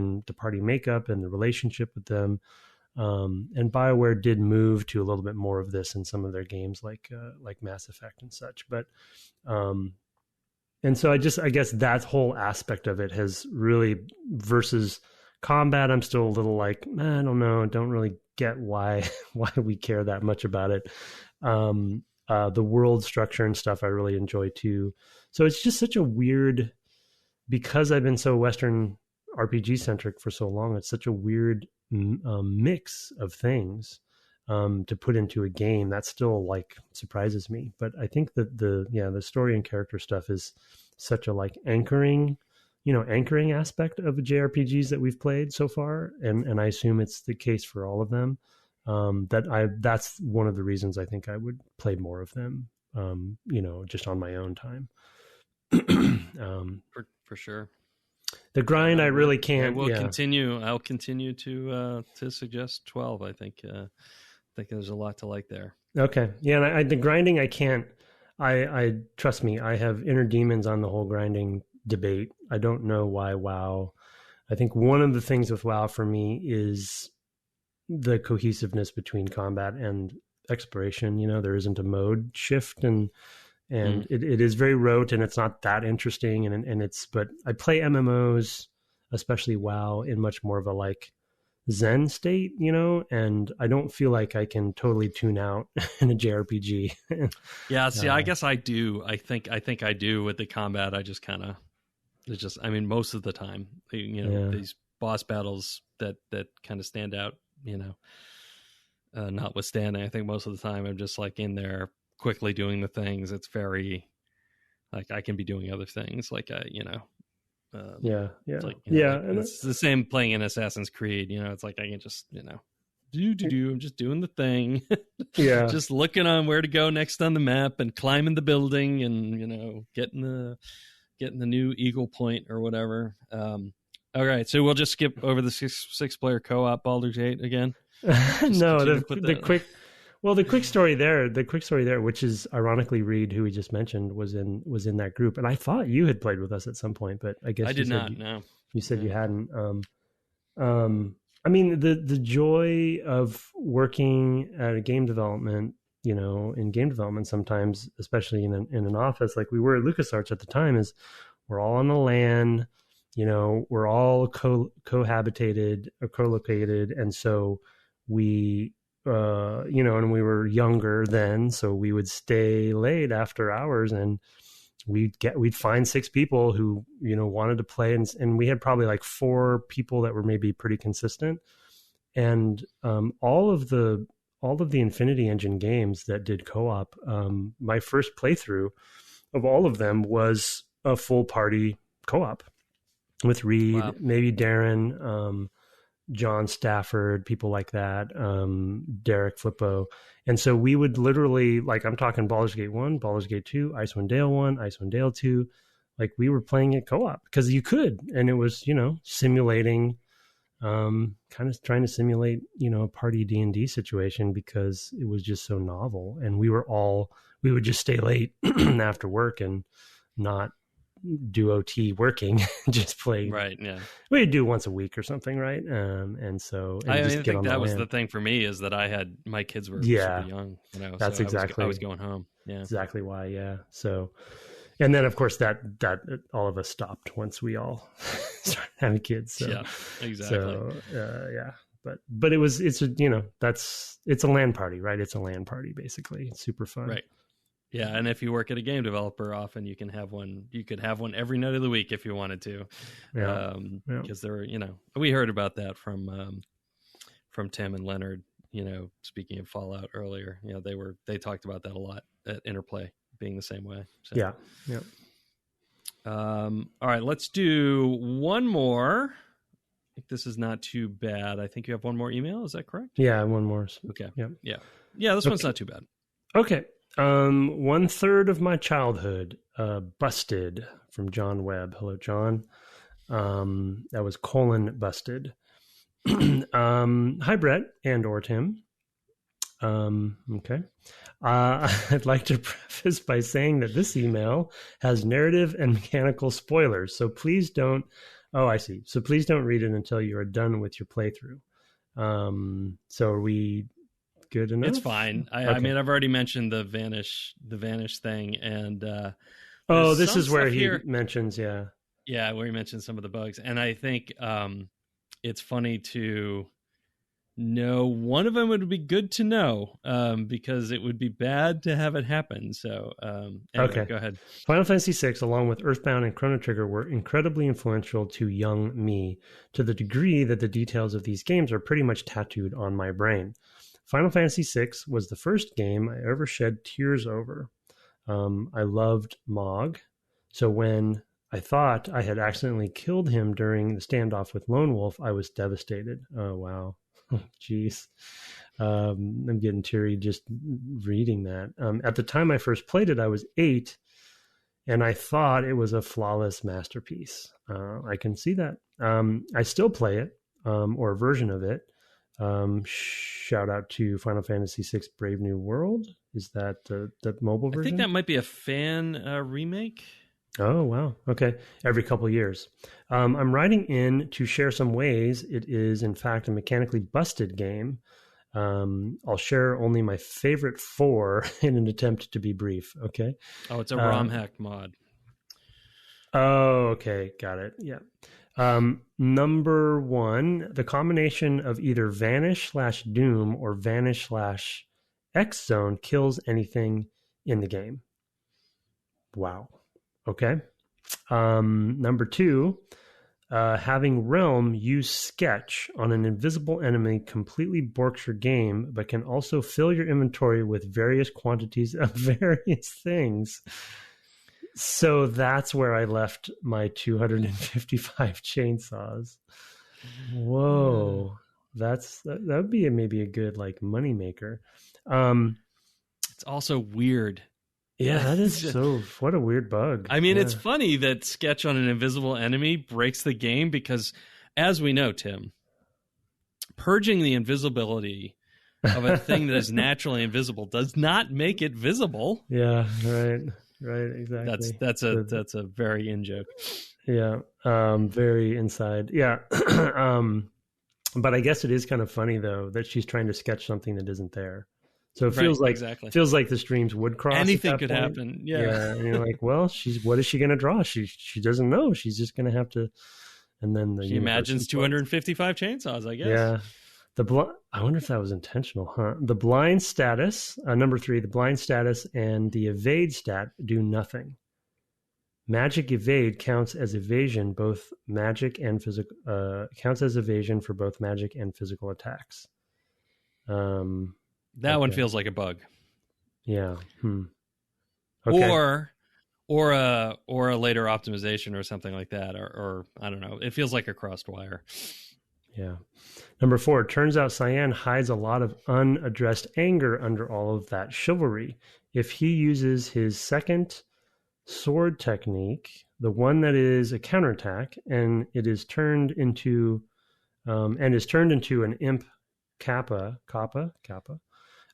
makeup and the relationship with them. And BioWare did move to a little bit more of this in some of their games, like Mass Effect and such. But, and so I guess that whole aspect of it has really, versus combat, I'm still a little like, I don't know, don't really get why we care that much about it. The world structure and stuff I really enjoy too. So it's just such a weird, because I've been so Western RPG centric for so long, it's such a weird mix of things to put into a game that still like surprises me. But I think that the story and character stuff is such a like anchoring aspect of the JRPGs that we've played so far, and I assume it's the case for all of them. That's one of the reasons I think I would play more of them. Just on my own time. For sure. The grind, I really can't. We'll continue. I'll continue to suggest 12. I think there's a lot to like there. Okay, yeah, and the grinding, I can't. I trust me. I have inner demons on the whole grinding debate. I don't know why WoW. I think one of the things with WoW for me is the cohesiveness between combat and exploration. There isn't a mode shift, and it is very rote, and it's not that interesting. But I play MMOs, especially WoW, in much more of a like Zen state, and I don't feel like I can totally tune out in a JRPG. Yeah, see, I guess I do. I think I do with the combat. I just kind of, most of the time, these boss battles that kind of stand out, notwithstanding, I think most of the time I'm just like in there quickly doing the things. It's very like I can be doing other things, like it's like, it's the same playing in Assassin's Creed. It's like I can just I'm just doing the thing. Yeah, just looking on where to go next on the map and climbing the building and getting the new Eagle Point or whatever. All right, so we'll just skip over the six player co-op Baldur's Gate again. No, the quick story there, which is ironically Reed, who we just mentioned, was in that group, and I thought you had played with us at some point, but I guess I did not. No, you said you hadn't. I mean, the joy of working at a game development, in game development sometimes, especially in an office like we were at LucasArts at the time, is we're all on the LAN, we're all cohabitated or co-located, and so we. And we were younger then, so we would stay late after hours, and we'd find 6 people who wanted to play, and we had probably like 4 people that were maybe pretty consistent, and all of the Infinity Engine games that did co-op, my first playthrough of all of them was a full party co-op with Reed, wow. Maybe Darren, John Stafford, people like that, Derek Flippo. And so we would literally, like, I'm talking Baldur's Gate 1, Baldur's Gate 2, Icewind Dale 1, Icewind Dale 2. Like, we were playing it co-op because you could. And it was, simulating, kind of trying to simulate, a party D&D situation because it was just so novel. And we would just stay late after work and not do OT working, just play. Right. Yeah. We'd do once a week or something. Right. I think that was the thing for me, is that I had, my kids were super young, that's so exactly, I was going home. Yeah. Exactly why. Yeah. So, and then of course that all of us stopped once we all started having kids. So, yeah, exactly. So, yeah. But it's a LAN party, right? It's a LAN party, basically. It's super fun. Right. Yeah, and if you work at a game developer, often you can have one. You could have one every night of the week if you wanted to. Yeah. Because there, we heard about that from Tim and Leonard. Speaking of Fallout earlier, they talked about that a lot at Interplay being the same way. So. Yeah. Yeah. All right, let's do one more. I think this is not too bad. I think you have one more email. Is that correct? Yeah, one more. Okay. Yeah. This one's not too bad. Okay. 1/3 of my childhood, busted, from John Webb. Hello, John. That was busted. Hi, Brett and or Tim. Okay. I'd like to preface by saying that this email has narrative and mechanical spoilers. So please don't. Oh, I see. So please don't read it until you are done with your playthrough. So are we good enough? It's fine. I mean, I've already mentioned the vanish thing, and this is where he mentions, where he mentions some of the bugs, and I think it's funny to No, one of them would be good to know, because it would be bad to have it happen. So, anyway, okay, go ahead. Final Fantasy VI, along with Earthbound and Chrono Trigger, were incredibly influential to young me, to the degree that the details of these games are pretty much tattooed on my brain. Final Fantasy VI was the first game I ever shed tears over. I loved Mog, so when I thought I had accidentally killed him during the standoff with Lone Wolf, I was devastated. Oh, wow. Jeez. I'm getting teary just reading that. At the time I first played it, I was 8, and I thought it was a flawless masterpiece. I can see that. I still play it, or a version of it. Shout out to Final Fantasy VI Brave New World. Is that the mobile version? I think that might be a fan remake. Oh, wow. Okay. Every couple of years. I'm writing in to share some ways it is, in fact, a mechanically busted game. I'll share only my favorite 4 in an attempt to be brief. Okay. Oh, it's a ROM hack mod. Oh, okay. Got it. Yeah. Number 1, the combination of either Vanish/Doom or Vanish/X-Zone kills anything in the game. Wow. Okay. Number 2, having Realm use Sketch on an invisible enemy completely borks your game, but can also fill your inventory with various quantities of various things. So that's where I left my 255 chainsaws. Whoa. That would be maybe a good money maker. It's also weird. Yeah, that is so. What a weird bug. I mean, It's funny that Sketch on an invisible enemy breaks the game because, as we know, Tim, purging the invisibility of a thing that is naturally invisible does not make it visible. Yeah, right, exactly. That's a very in joke. Yeah, very inside. Yeah, but I guess it is kind of funny though that she's trying to sketch something that isn't there. So it feels like feels like the streams would cross. Anything could happen. Yeah. And you're like, well, what is she going to draw? She doesn't know. She's just going to have to. And then she imagines 255 chainsaws, I guess. Yeah. I wonder if that was intentional, huh? The blind status, number 3, the blind status and the evade stat do nothing. Magic evade counts as evasion, both magic and physical. Counts as evasion for both magic and physical attacks. That one feels like a bug. Yeah. Okay. Or a later optimization or something like that, or I don't know. It feels like a crossed wire. Yeah. Number 4, turns out Cyan hides a lot of unaddressed anger under all of that chivalry. If he uses his second sword technique, the one that is a counterattack, and it is turned into an imp kappa,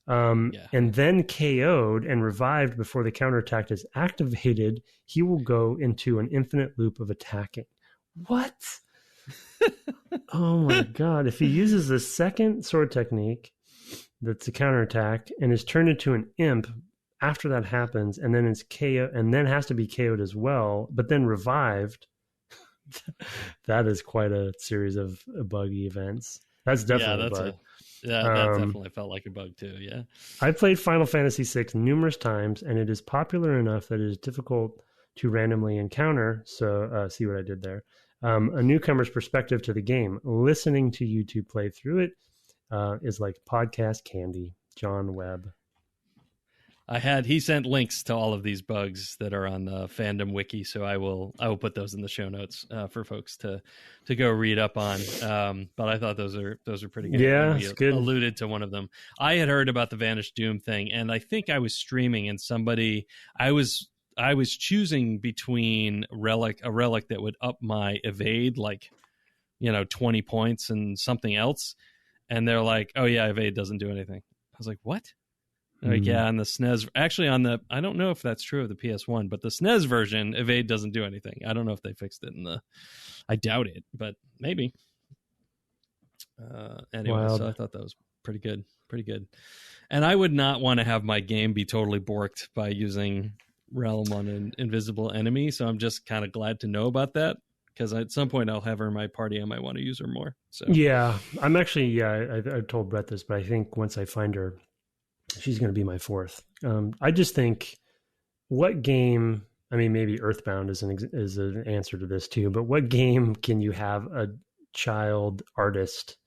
and then KO'd and revived before the counterattack is activated, he will go into an infinite loop of attacking. What? Oh my God. If he uses the second sword technique that's a counterattack and is turned into an imp after that happens, and then it's KO and then has to be KO'd as well, but then revived, that is quite a series of buggy events. That's definitely a bug. That definitely felt like a bug too, yeah. I played Final Fantasy VI numerous times, and it is popular enough that it is difficult to randomly encounter. So see what I did there. A newcomer's perspective to the game. Listening to YouTube play through it is like podcast candy. John Webb. He sent links to all of these bugs that are on the fandom wiki, so I will put those in the show notes for folks to go read up on. But I thought those are pretty good. Yeah, it's good. Alluded to one of them. I had heard about the Vanish Doom thing, and I think I was streaming, and I was choosing between a relic that would up my evade 20 points and something else, and they're like, oh yeah, evade doesn't do anything. I was like, what? Like, yeah, on the SNES, actually I don't know if that's true of the PS1, but the SNES version, evade doesn't do anything. I don't know if they fixed it I doubt it, but maybe. Anyway, so I thought that was pretty good. And I would not want to have my game be totally borked by using Realm on an invisible enemy, so I'm just kind of glad to know about that, because at some point I'll have her in my party. I might want to use her more. So yeah, I'm actually I told Brett this, but I think once I find her, she's going to be my fourth. I just think, what game? I mean, maybe Earthbound is an answer to this too. But what game can you have a child artist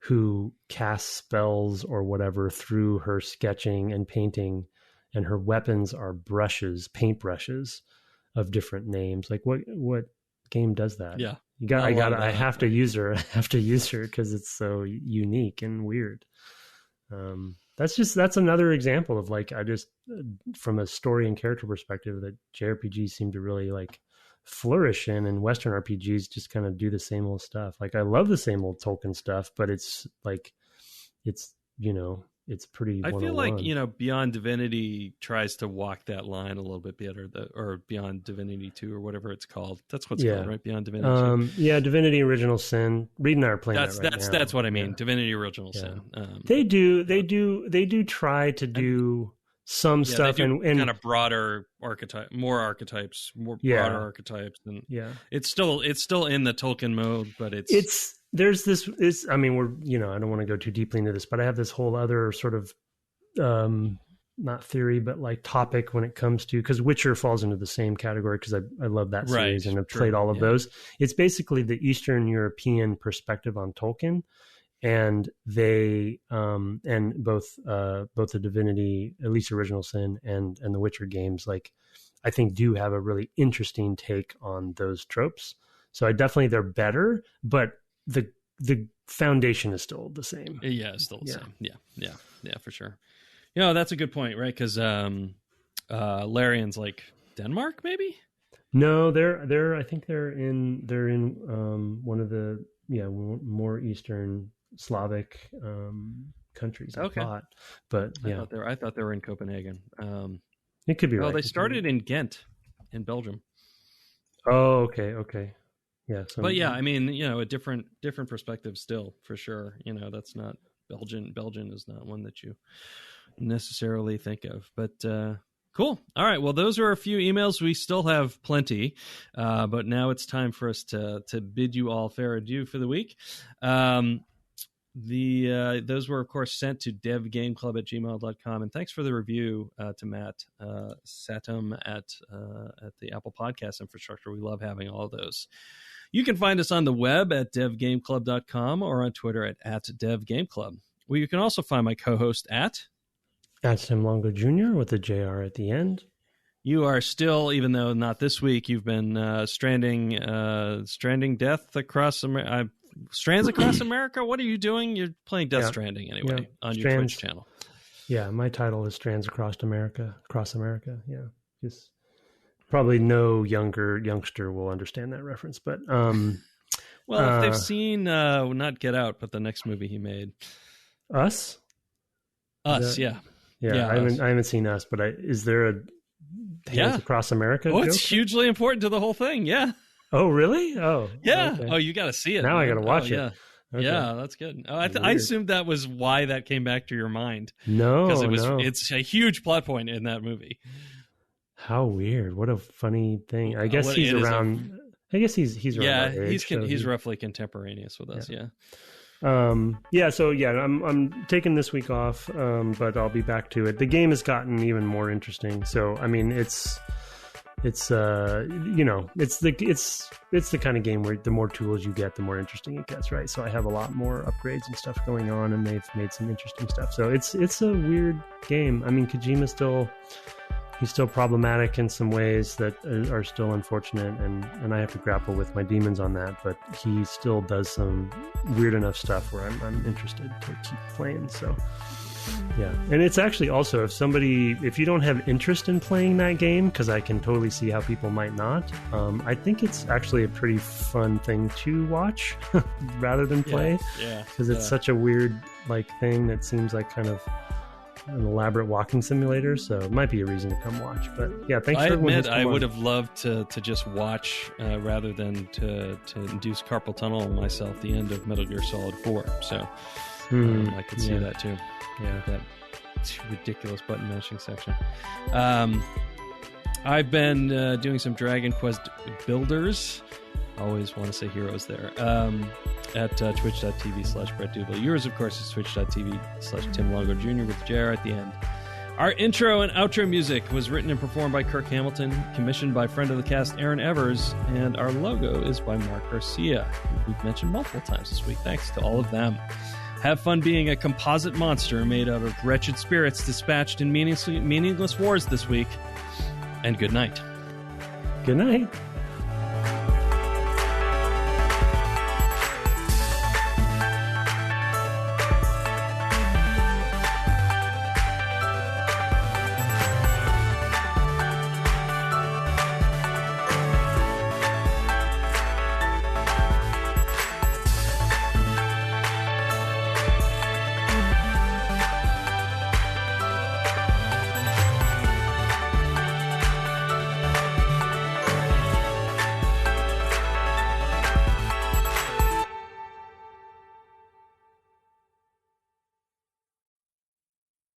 who casts spells or whatever through her sketching and painting, and her weapons are brushes, paint brushes of different names? Like what game does that? Yeah, I have to use her. I have to use her because it's so unique and weird. That's another example of like, I just, from a story and character perspective, that JRPGs seem to really like flourish in, and Western RPGs just kind of do the same old stuff. Like, I love the same old Tolkien stuff, but it's like, it's pretty. I feel like, Beyond Divinity tries to walk that line a little bit better, or Beyond Divinity 2 or whatever it's called. That's what's called, right? Beyond Divinity 2. Yeah, Divinity Original Sin. Reed and I are playing that right now. That's what I mean. Yeah. Divinity Original Sin. They do try to do some stuff, and kind of broader archetype, more archetypes, broader archetypes, and it's still in the Tolkien mode, but there's this is, I mean, I don't want to go too deeply into this, but I have this whole other sort of not theory, but like topic when it comes to, because Witcher falls into the same category, because I love that series and I've played all of those. It's basically the Eastern European perspective on Tolkien, and they and both the Divinity, at least Original Sin, and the Witcher games, like, I think do have a really interesting take on those tropes. So they're better, but the foundation is still the same. Yeah, it's still the same. Yeah, for sure. That's a good point, right? Because Larian's like Denmark, maybe. No, I think they're in one of the more Eastern Slavic countries. I thought, but I thought they were in Copenhagen. It could be right. They started in Ghent, in Belgium. Oh, okay. Yeah, but I mean, a different perspective still, for sure. That's not Belgian. Belgian is not one that you necessarily think of, but cool. All right, well, those are a few emails. We still have plenty, but now it's time for us to bid you all fair adieu for the week. Those were, of course, sent to devgameclub@gmail.com, and thanks for the review to Matt Satum at the Apple Podcast infrastructure. We love having all of those. You can find us on the web at devgameclub.com or on Twitter at devgameclub, where you can also find my co-host at Tim Longo Jr. with a JR at the end. You are still, even though not this week, you've been stranding death across America. Strands Across America? What are you doing? You're playing Death Stranding anyway on your Twitch channel. Yeah, my title is Strands Across America. Yeah, just probably no youngster will understand that reference, but well, if they've seen not Get Out, but the next movie he made, Us. I haven't seen Us, but is there a Hands Across America? Oh, it's hugely important to the whole thing. Yeah. Oh, really? Oh, yeah. Okay. Oh, you got to see it. Now I got to watch it. Okay. Yeah, that's good. I assumed that was why that came back to your mind. No, because it's a huge plot point in that movie. How weird! What a funny thing. I guess he's around. I guess he's around. Yeah, he's roughly contemporaneous with us. Yeah. I'm taking this week off, but I'll be back to it. The game has gotten even more interesting. So I mean, it's the kind of game where the more tools you get, the more interesting it gets, right? So I have a lot more upgrades and stuff going on, and they've made some interesting stuff. So it's a weird game. I mean, Kojima's he's still problematic in some ways that are still unfortunate, and I have to grapple with my demons on that, but he still does some weird enough stuff where I'm interested to keep playing. So yeah, and it's actually also, if you don't have interest in playing that game, because I can totally see how people might not, I think it's actually a pretty fun thing to watch rather than play, because it's such a weird thing that seems like kind of an elaborate walking simulator, so it might be a reason to come watch. But yeah, thanks for everyone. I admit I would have loved to just watch rather than to induce carpal tunnel on myself the end of Metal Gear Solid 4, so I could see that too. Yeah, that ridiculous button mashing section. All I've been doing some Dragon Quest builders. Always want to say heroes there. At twitch.tv/BrettDougal. Yours, of course, is twitch.tv/Tim Longo Jr. with JR at the end. Our intro and outro music was written and performed by Kirk Hamilton, commissioned by friend of the cast Aaron Evers, and our logo is by Mark Garcia, who we've mentioned multiple times this week. Thanks to all of them. Have fun being a composite monster made out of wretched spirits dispatched in meaningless wars this week. And good night. Good night.